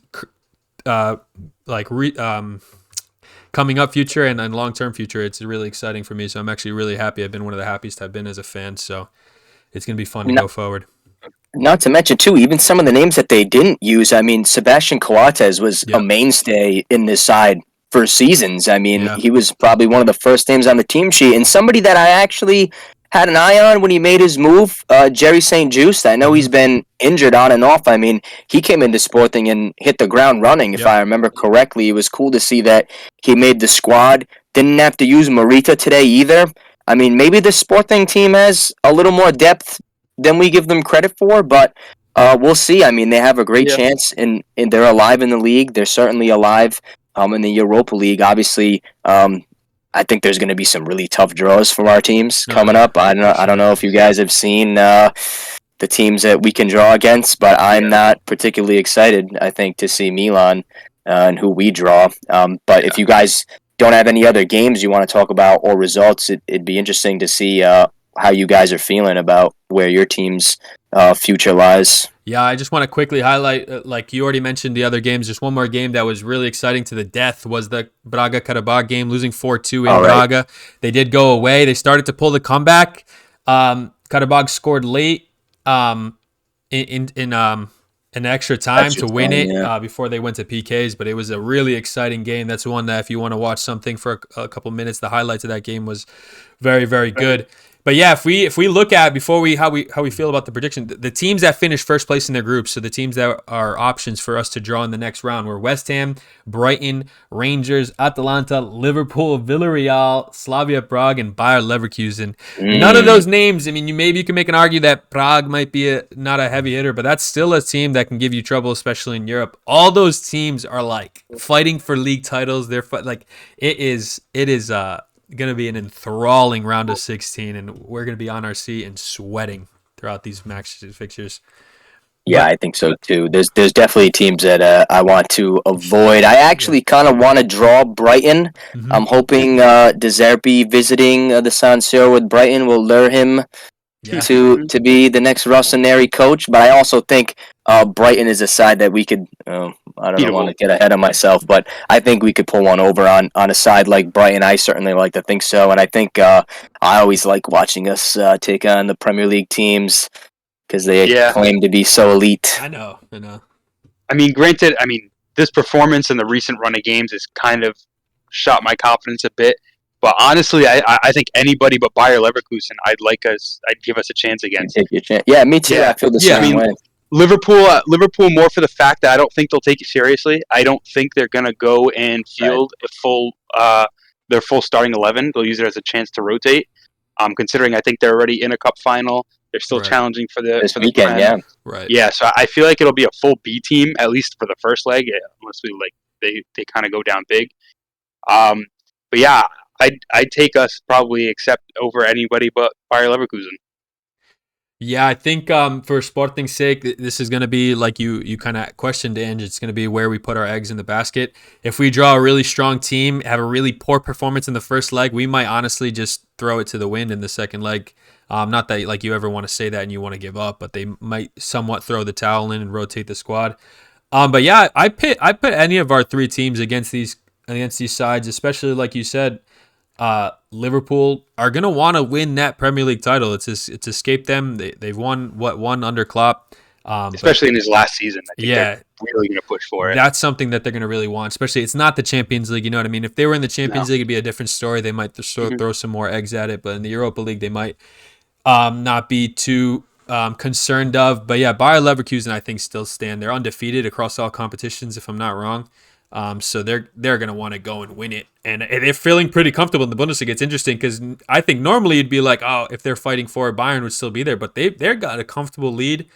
coming up future and long-term future, it's really exciting for me. So I'm actually really happy. I've been one of the happiest I've been as a fan. So it's going to be fun to go forward. Not to mention, too, even some of the names that they didn't use. Sebastian Coates was a mainstay in this side for seasons. He was probably one of the first names on the team sheet, and somebody that I actually had an eye on when he made his move, Jerry St. Just. I know he's been injured on and off. He came into Sporting and hit the ground running, if I remember correctly. It was cool to see that he made the squad. Didn't have to use Morita today either. Maybe the Sporting team has a little more depth than we give them credit for, but we'll see. They have a great chance, and they're alive in the league. They're certainly alive in the Europa League. Obviously, I think there's going to be some really tough draws from our teams coming up. I don't know if you guys have seen the teams that we can draw against, but I'm not particularly excited, I think, to see Milan and who we draw. But if you guys don't have any other games you want to talk about or results, it'd be interesting to see how you guys are feeling about where your team's future lies. Yeah, I just want to quickly highlight, like you already mentioned the other games, just one more game that was really exciting to the death was the Braga-Karabakh game, losing 4-2 in Braga. They did go away. They started to pull the comeback. Karabakh scored late in extra time to win it before they went to PKs, but it was a really exciting game. That's one that if you want to watch something for a couple minutes, the highlights of that game was very, very good. But yeah, if we look at how we feel about the prediction, the teams that finished first place in their groups, so the teams that are options for us to draw in the next round were West Ham, Brighton, Rangers, Atalanta, Liverpool, Villarreal, Slavia Prague, and Bayer Leverkusen. None of those names, you can make an argument that Prague might be not a heavy hitter, but that's still a team that can give you trouble, especially in Europe. All those teams are like fighting for league titles. They're it is going to be an enthralling round of 16, and we're going to be on our seat and sweating throughout these match fixtures. Yeah, I think so too. There's definitely teams that I want to avoid. I actually kind of want to draw Brighton. I'm hoping De Zerbi visiting the San Siro with Brighton will lure him to be the next Rossoneri coach. But I also think Brighton is a side that we could. I don't want to get ahead of myself, but I think we could pull one over on a side like Brighton. I certainly like to think so, and I think I always like watching us take on the Premier League teams because they claim to be so elite. I know. Granted, this performance in the recent run of games has kind of shot my confidence a bit. But honestly, I think anybody but Bayer Leverkusen, I'd give us a chance against. Take your chance. Yeah, me too. Yeah. I feel the same way. Liverpool more for the fact that I don't think they'll take it seriously. I don't think they're gonna go and field their full starting 11. They'll use it as a chance to rotate. Considering I think they're already in a cup final, they're still challenging for the weekend. Yeah. So I feel like it'll be a full B team at least for the first leg, unless they kind of go down big. But yeah, I'd take us probably except over anybody but Bayer Leverkusen. Yeah, I think for Sporting's sake, this is going to be like you kind of questioned, Ange. It's going to be where we put our eggs in the basket. If we draw a really strong team, have a really poor performance in the first leg, we might honestly just throw it to the wind in the second leg. Not that like you ever want to say that and you want to give up, but they might somewhat throw the towel in and rotate the squad. But yeah, I put any of our 3 teams against these sides, especially like you said. Liverpool are going to want to win that Premier League title. It's escaped them. They've won one under Klopp. Especially in his last season. I think yeah, they're really going to push for it. That's something that they're going to really want. Especially, it's not the Champions League. You know what I mean? If they were in the Champions League, it'd be a different story. They might throw some more eggs at it. But in the Europa League, they might not be too concerned of. But yeah, Bayer Leverkusen, I think, still stand. They're undefeated across all competitions, if I'm not wrong. So they're going to want to go and win it. And they're feeling pretty comfortable in the Bundesliga. It's interesting because I think normally it'd be like, oh, if they're fighting for it, Bayern would still be there. But they've got a comfortable lead.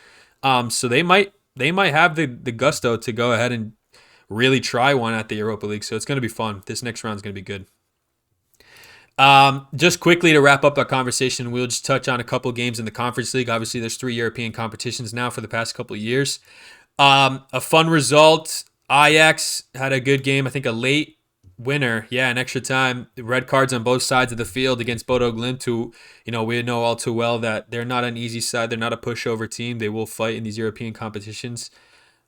So they might have the gusto to go ahead and really try one at the Europa League. So it's going to be fun. This next round is going to be good. Just quickly to wrap up our conversation, we'll just touch on a couple games in the Conference League. Obviously, there's 3 European competitions now for the past couple of years. A fun result. Ajax had a good game. I think a late winner. Yeah, in extra time. Red cards on both sides of the field against Bodo Glimt, who, we know all too well that they're not an easy side. They're not a pushover team. They will fight in these European competitions.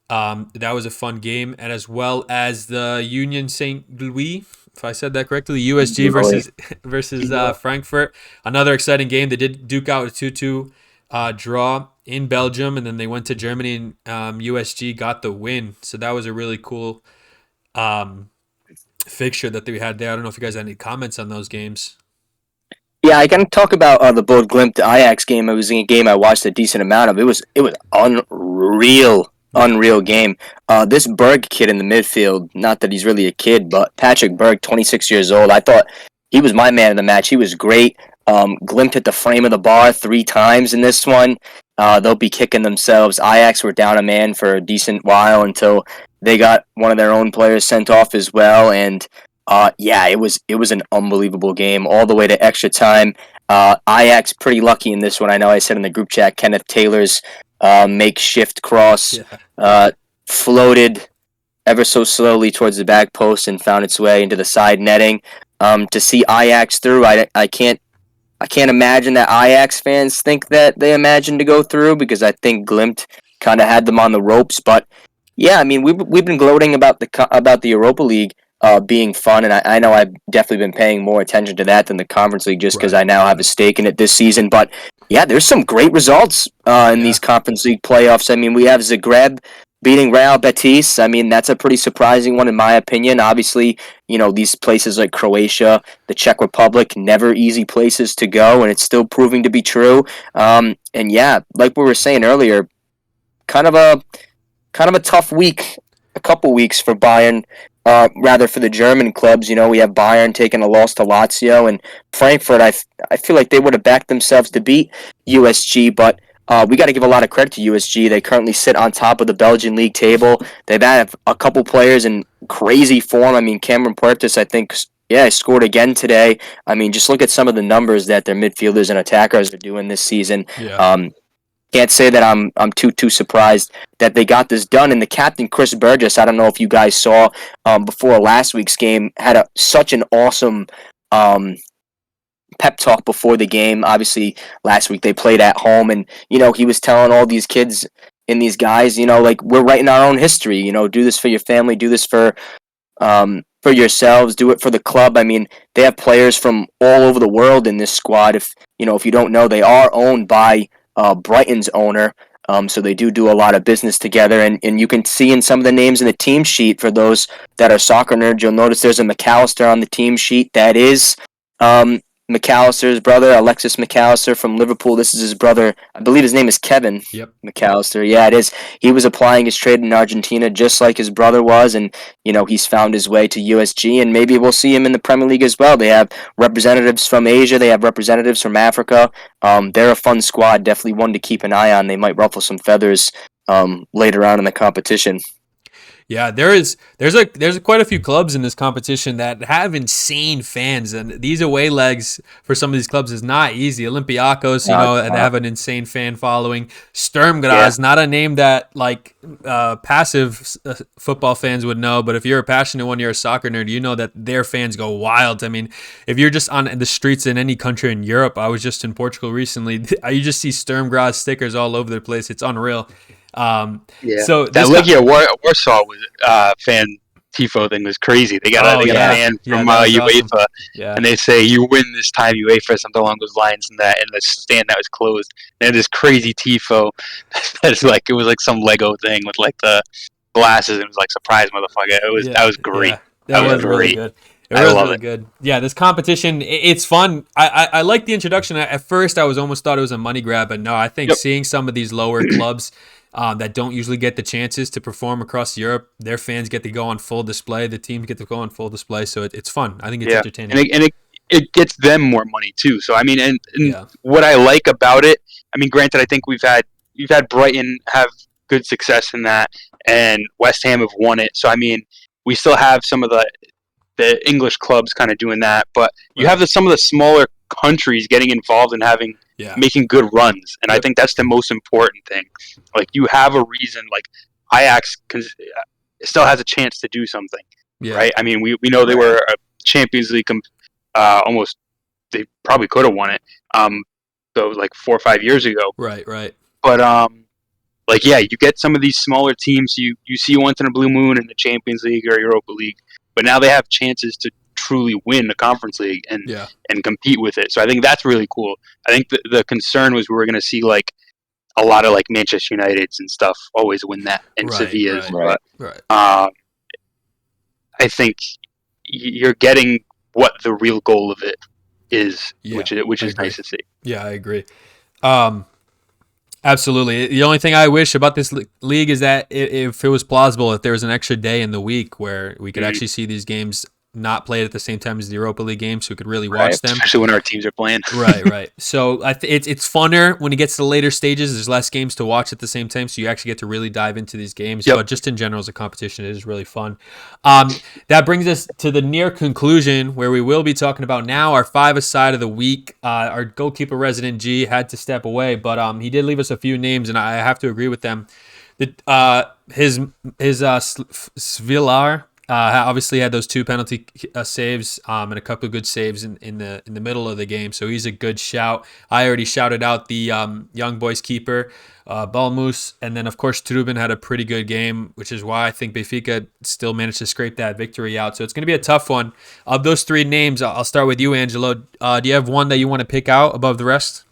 That was a fun game. And as well as the Union St. Louis, if I said that correctly, USG versus Frankfurt. Another exciting game. They did duke out a 2-2 draw in Belgium, and then they went to Germany, and USG got the win. So that was a really cool fixture that they had there. I don't know if you guys had any comments on those games. Yeah, I can talk about the Bold Glimt Ajax game. It was a game I watched a decent amount of. It was unreal game. This Berg kid in the midfield, not that he's really a kid, but Patrick Berg, 26 years old. I thought he was my man of the match. He was great. Glimt hit the frame of the bar 3 times in this one. They'll be kicking themselves. Ajax were down a man for a decent while until they got one of their own players sent off as well. And it was an unbelievable game all the way to extra time. Ajax pretty lucky in this one. I know I said in the group chat, Kenneth Taylor's makeshift cross floated ever so slowly towards the back post and found its way into the side netting. To see Ajax through, I can't imagine that Ajax fans think that they imagined to go through, because I think Glimt kind of had them on the ropes. But yeah, I mean, we've been gloating about the Europa League being fun, and I know I've definitely been paying more attention to that than the Conference League, just because I now have a stake in it this season. But yeah, there's some great results in these Conference League playoffs. I mean, we have Zagreb beating Real Betis. I mean, that's a pretty surprising one in my opinion. Obviously, these places like Croatia, the Czech Republic, never easy places to go, and it's still proving to be true. And yeah, like we were saying earlier, kind of a tough week, a couple weeks for Bayern. Rather for the German clubs, we have Bayern taking a loss to Lazio, and Frankfurt, I feel like they would have backed themselves to beat USG, but we got to give a lot of credit to USG. They currently sit on top of the Belgian league table. They've had a couple players in crazy form. I mean, Cameron Puertas, I think, scored again today. I mean, just look at some of the numbers that their midfielders and attackers are doing this season. Yeah. Can't say that I'm too surprised that they got this done. And the captain, Chris Burgess, I don't know if you guys saw before last week's game, had such an awesome pep talk before the game. Obviously, last week they played at home, and he was telling all these kids and these guys, like, we're writing our own history. Do this for your family, do this for yourselves, do it for the club. I mean, they have players from all over the world in this squad. If you don't know, they are owned by Brighton's owner, so they do a lot of business together, and you can see in some of the names in the team sheet, for those that are soccer nerds, you'll notice there's a McAllister on the team sheet. That is McAllister's brother, Alexis McAllister from Liverpool. This is his brother. I believe his name is Kevin McAllister. Yeah, it is. He was applying his trade in Argentina just like his brother was, and he's found his way to USG, and maybe we'll see him in the Premier League as well. They have representatives from Asia. They have representatives from Africa. They're a fun squad. Definitely one to keep an eye on. They might ruffle some feathers later on in the competition. Yeah, there's quite a few clubs in this competition that have insane fans, and these away legs for some of these clubs is not easy. Olympiacos, they have an insane fan following. Sturm Graz, not a name that passive football fans would know, but if you're a passionate one, you're a soccer nerd, you know that their fans go wild. I mean, if you're just on the streets in any country in Europe, I was just in Portugal recently, you just see Sturm Graz stickers all over the place. It's unreal. So that Legia Warsaw was fan tifo thing was crazy. They got a man from UEFA, awesome. and they say you win this time UEFA, something along those lines, and that in the stand that was closed, and this crazy tifo that's like it was like some Lego thing with like the glasses. It was like surprise motherfucker. That was great. Yeah, that was really good. It was really good. Yeah, this competition, it's fun. I like the introduction. At first, I almost thought it was a money grab, but no, I think seeing some of these lower clubs that don't usually get the chances to perform across Europe, their fans get to go on full display. The teams get to go on full display, so it's fun. I think it's entertaining. And it gets them more money too. So I mean, and what I like about it, I mean, granted, I think we've had Brighton have good success in that, and West Ham have won it. So I mean, we still have some of the English clubs kind of doing that, but you have some of the smaller countries getting involved and making good runs, and I think that's the most important thing. Like you have a reason, like Ajax still has a chance to do something, right? I mean, we know they were a Champions League almost. They probably could have won it, so like 4 or 5 years ago, right. But you get some of these smaller teams you see once in a blue moon in the Champions League or Europa League. But now they have chances to truly win the Conference League and compete with it. So I think that's really cool. I think the concern was we were going to see like a lot of like Manchester Uniteds and stuff always win that and Sevilla's. Right. I think you're getting what the real goal of it is, which is nice to see. Yeah, I agree. Absolutely. The only thing I wish about this league is that if it was plausible, if there was an extra day in the week where we could actually see these games not played at the same time as the Europa League games, so we could really watch them. Especially when our teams are playing. Right. So it's funner when it gets to the later stages. There's less games to watch at the same time, so you actually get to really dive into these games. But just in general as a competition, it is really fun. That brings us to the near conclusion where we will be talking about now our five-a-side of the week. Our goalkeeper resident G had to step away, but he did leave us a few names, and I have to agree with them. His Svilar obviously had those 2 penalty saves and a couple of good saves in the middle of the game, so he's a good shout. I already shouted out the young boys keeper, Balmus, and then of course Trubin had a pretty good game, which is why I think Benfica still managed to scrape that victory out. So it's going to be a tough one. Of those 3 names, I'll start with you, Angelo. Do you have one that you want to pick out above the rest?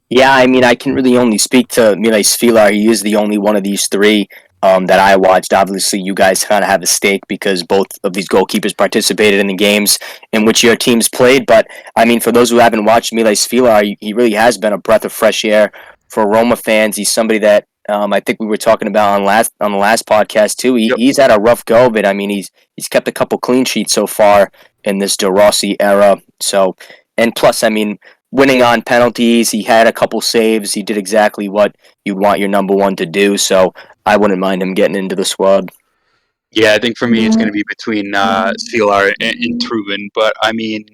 Yeah, I mean, I can really only speak to Milej Svilar. He is the only one of these 3 that I watched. Obviously, you guys kind of have a stake because both of these goalkeepers participated in the games in which your teams played. But, I mean, for those who haven't watched Milej Svilar, he really has been a breath of fresh air for Roma fans. He's somebody that I think we were talking about on the last podcast, too. He's had a rough go, but, I mean, he's kept a couple clean sheets so far in this De Rossi era. So, and plus, I mean, winning on penalties, he had a couple saves. He did exactly what you'd want your number one to do. So I wouldn't mind him getting into the squad. Yeah, I think for me it's going to be between Svilar and Trubin. But I mean,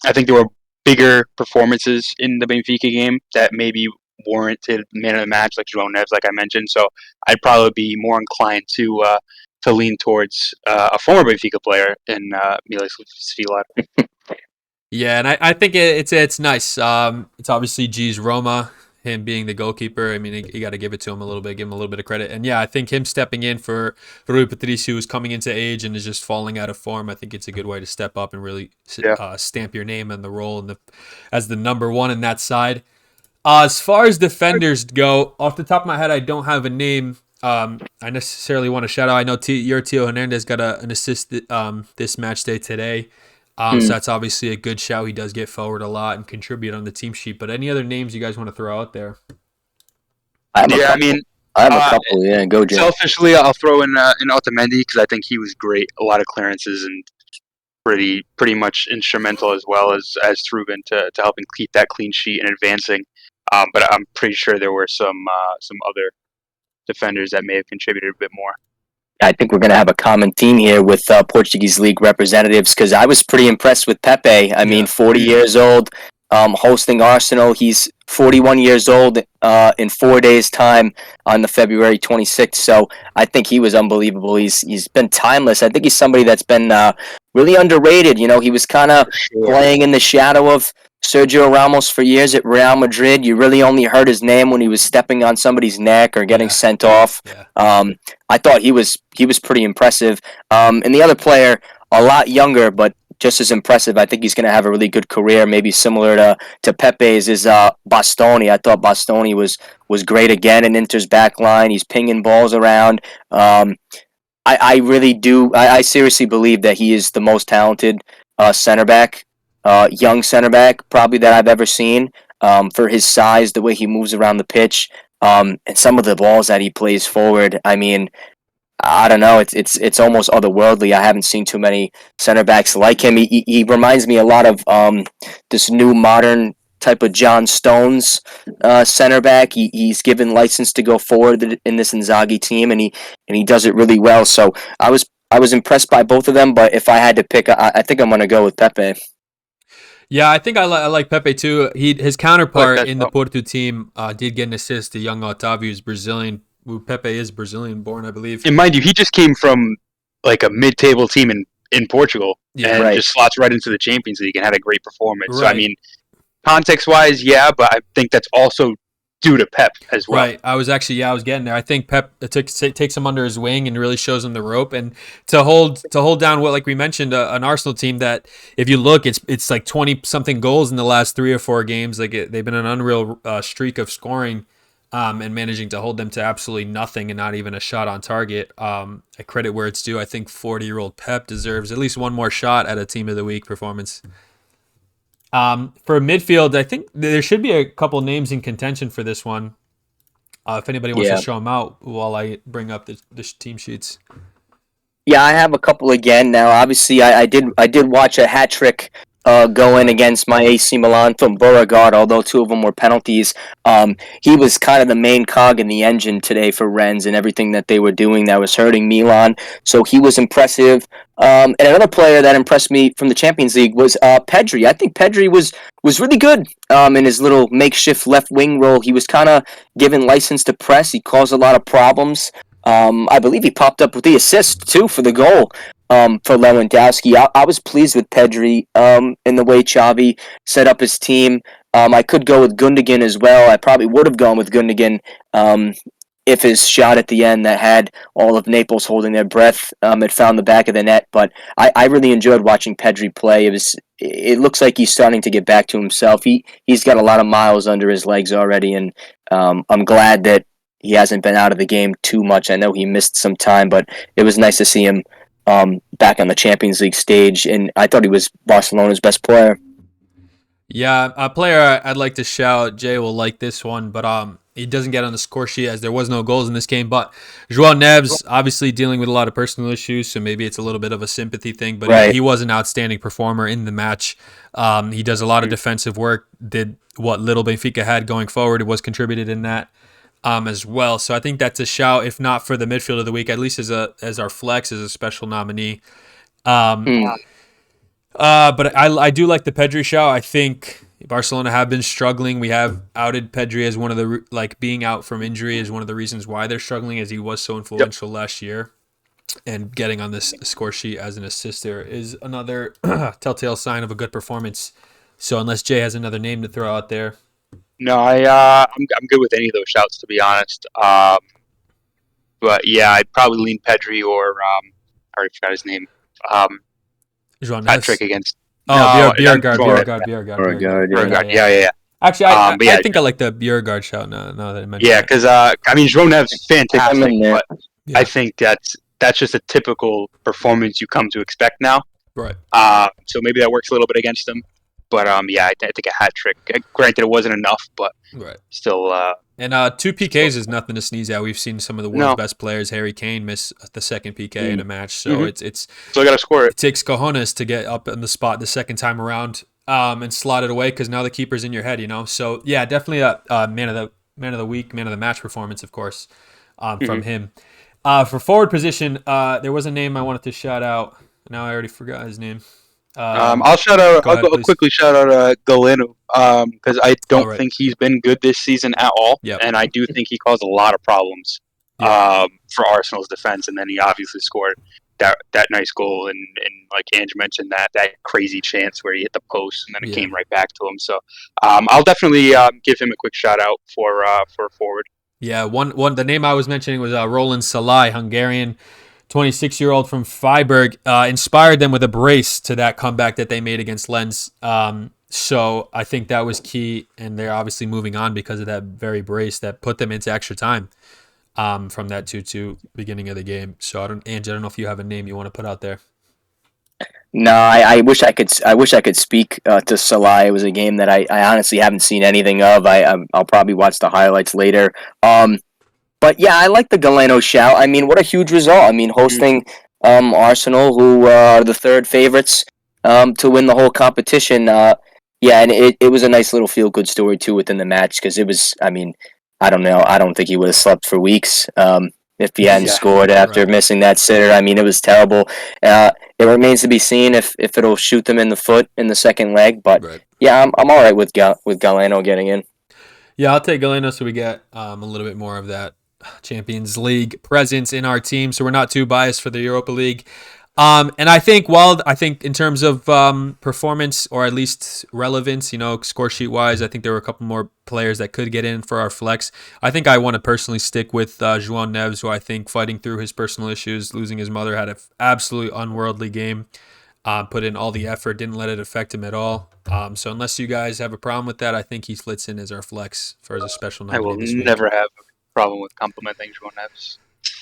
I think there were bigger performances in the Benfica game that maybe warranted man of the match, like João Neves, like I mentioned. So I'd probably be more inclined to lean towards a former Benfica player in Milej Svilar. Yeah, and I think it's nice. It's obviously G's Roma, him being the goalkeeper. I mean, you got to give it to him a little bit, give him a little bit of credit. And yeah, I think him stepping in for Ro32, who's coming into age and is just falling out of form, I think it's a good way to step up and really stamp your name on the role as the number one in that side. As far as defenders go, off the top of my head, I don't have a name I necessarily want to shout out. I know your Tio Hernandez got an assist this match day today. So that's obviously a good shout. He does get forward a lot and contribute on the team sheet. But any other names you guys want to throw out there? I have a couple. Yeah, go, Jim. Selfishly, I'll throw in Otamendi because I think he was great. A lot of clearances and pretty much instrumental as well as Trubin to helping keep that clean sheet and advancing. But I'm pretty sure there were some other defenders that may have contributed a bit more. I think we're going to have a common theme here with Portuguese League representatives because I was pretty impressed with Pepe. I mean, 40 years old, hosting Arsenal. He's 41 years old in 4 days' time on the February 26th. So I think he was unbelievable. He's been timeless. I think he's somebody that's been really underrated. You know, he was kind of playing in the shadow of Sergio Ramos for years at Real Madrid. You really only heard his name when he was stepping on somebody's neck or getting sent off. Yeah. I thought he was pretty impressive. And the other player, a lot younger, but just as impressive. I think he's going to have a really good career, maybe similar to Pepe's. Is Bastoni? I thought Bastoni was great again in Inter's back line. He's pinging balls around. I really do. I seriously believe that he is the most talented center back, young center back, probably that I've ever seen. For his size, the way he moves around the pitch, and some of the balls that he plays forward. I mean, I don't know. It's almost otherworldly. I haven't seen too many center backs like him. He reminds me a lot of this new modern type of John Stones center back. He's given license to go forward in this Inzaghi team, and he does it really well. So I was impressed by both of them. But if I had to pick, I think I'm going to go with Pepe. Yeah, I think I like Pepe too. His counterpart in the Porto team did get an assist. The young Otavio is Brazilian. Pepe is Brazilian born, I believe. And mind you, he just came from like a mid-table team in Portugal and just slots right into the Champions League and had a great performance. Right. So, I mean, context-wise, yeah, but I think that's also due to Pep as well. Right. I was getting there. I think Pep takes him under his wing and really shows him the rope. And to hold down what, like we mentioned, an Arsenal team that, if you look, it's like 20-something goals in the last 3 or 4 games. Like they've been an unreal streak of scoring. And managing to hold them to absolutely nothing and not even a shot on target. I credit where it's due. I think 40-year-old Pep deserves at least one more shot at a Team of the Week performance. For midfield, I think there should be a couple names in contention for this one. If anybody wants to show them out while I bring up the team sheets. Yeah, I have a couple again. Now, obviously, I did watch a hat trick go in against my AC Milan from Beauregard, although 2 of them were penalties. He was kind of the main cog in the engine today for Rennes and everything that they were doing that was hurting Milan. So he was impressive. And another player that impressed me from the Champions League was Pedri. I think Pedri was really good in his little makeshift left wing role. He was kind of given license to press. He caused a lot of problems. I believe he popped up with the assist, too, for the goal. For Lewandowski. I was pleased with Pedri in the way Xavi set up his team. I could go with Gundogan as well. I probably would have gone with Gundogan if his shot at the end that had all of Naples holding their breath had found the back of the net. But I really enjoyed watching Pedri play. It looks like he's starting to get back to himself. He's got a lot of miles under his legs already, and I'm glad that he hasn't been out of the game too much. I know he missed some time, but it was nice to see him back on the Champions League stage, and I thought he was Barcelona's best player. Yeah, a player I'd like to shout, Jay will like this one, but he doesn't get on the score sheet as there was no goals in this game, but João Neves obviously dealing with a lot of personal issues, so maybe it's a little bit of a sympathy thing, but he was an outstanding performer in the match. He does a lot of defensive work, did what little Benfica had going forward, it was contributed in that. As well. So I think that's a shout, if not for the midfield of the week, at least as our flex, as a special nominee. But I do like the Pedri shout. I think Barcelona have been struggling. We have outed Pedri as one of the, being out from injury is one of the reasons why they're struggling, as he was so influential last year. And getting on this score sheet as an assister is another telltale sign of a good performance. So unless Jay has another name to throw out there. No, I'm good with any of those shouts, to be honest. But yeah, I'd probably lean Pedri or I already forgot his name. Patrick against. Bjerregaard. Yeah. Actually, I think I like the Bjerregaard shout now that I mentioned. Yeah, because João Neves is fantastic, but I think that's just a typical performance you come to expect now. Right. So maybe that works a little bit against him. But I think a hat trick. Granted, it wasn't enough, but still. And 2 PKs is nothing to sneeze at. We've seen some of the world's best players, Harry Kane, miss the second PK in a match. So it's so I got to score it. It takes cojones to get up in the spot the second time around and slot it away, because now the keeper's in your head, you know. So yeah, definitely a man of the week, man of the match performance, of course, from him. For forward position, there was a name I wanted to shout out. Now I already forgot his name. I'll quickly shout out Galeno because I don't think he's been good this season at all, and I do think he caused a lot of problems for Arsenal's defense, and then he obviously scored that nice goal, and like Ange mentioned, that crazy chance where he hit the post and then it came right back to him. So I'll definitely give him a quick shout out for a forward. Yeah, one the name I was mentioning was Roland Salai, Hungarian, 26-year-old from Freiburg. Inspired them with a brace to that comeback that they made against Lens. So I think that was key, and they're obviously moving on because of that very brace that put them into extra time from that 2-2 beginning of the game. So Ange, I don't know if you have a name you want to put out there. No, I wish I could. I wish I could speak to Salai. It was a game that I honestly haven't seen anything of. I'll probably watch the highlights later. But yeah, I like the Galeno shout. I mean, what a huge result. I mean, hosting Arsenal, who are the third favorites to win the whole competition. Yeah, and it was a nice little feel-good story, too, within the match, because it was, I mean, I don't know. I don't think he would have slept for weeks if he hadn't scored after missing that sitter. I mean, it was terrible. It remains to be seen if it'll shoot them in the foot in the second leg. But, yeah, I'm all right with Galeno getting in. Yeah, I'll take Galeno so we get a little bit more of that Champions League presence in our team, so we're not too biased for the Europa League. And I think in terms of performance or at least relevance, score sheet wise, I think there were a couple more players that could get in for our flex. I think I want to personally stick with João Neves, who I think fighting through his personal issues, losing his mother, had an absolutely unworldly game. Put in all the effort, didn't let it affect him at all. So unless you guys have a problem with that, I think he flits in as our flex as a special nominee. I will never have a problem with complimenting João Neves.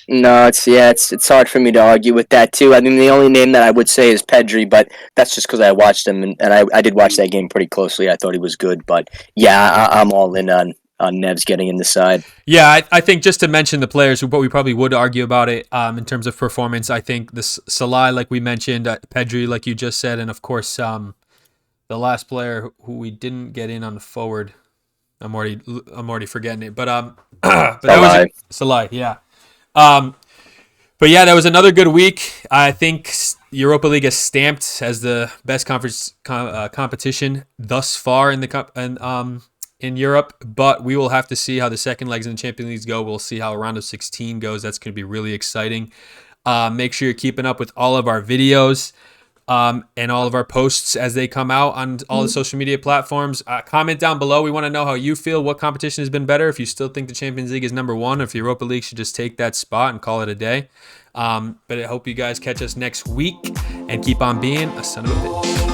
No, it's hard for me to argue with that too. I mean, the only name that I would say is Pedri, but that's just because I watched him and I did watch that game pretty closely. I thought he was good, but yeah, I'm all in on Neves getting in the side. Yeah, I think just to mention the players, but we probably would argue about it in terms of performance. I think the Salah, like we mentioned, Pedri, like you just said, and of course the last player who we didn't get in on the forward. I'm already forgetting it, but that was Salah, yeah. But yeah, that was another good week. I think Europa League is stamped as the best conference competition thus far in Europe. But we will have to see how the second legs in the Champions League go. We'll see how a round of 16 goes. That's going to be really exciting. Make sure you're keeping up with all of our videos and all of our posts as they come out on all the social media platforms. Comment down below. We want to know how you feel. What competition has been better? If you still think the Champions League is number one, or if Europa League should just take that spot and call it a day. But I hope you guys catch us next week and keep on being a son of a bitch.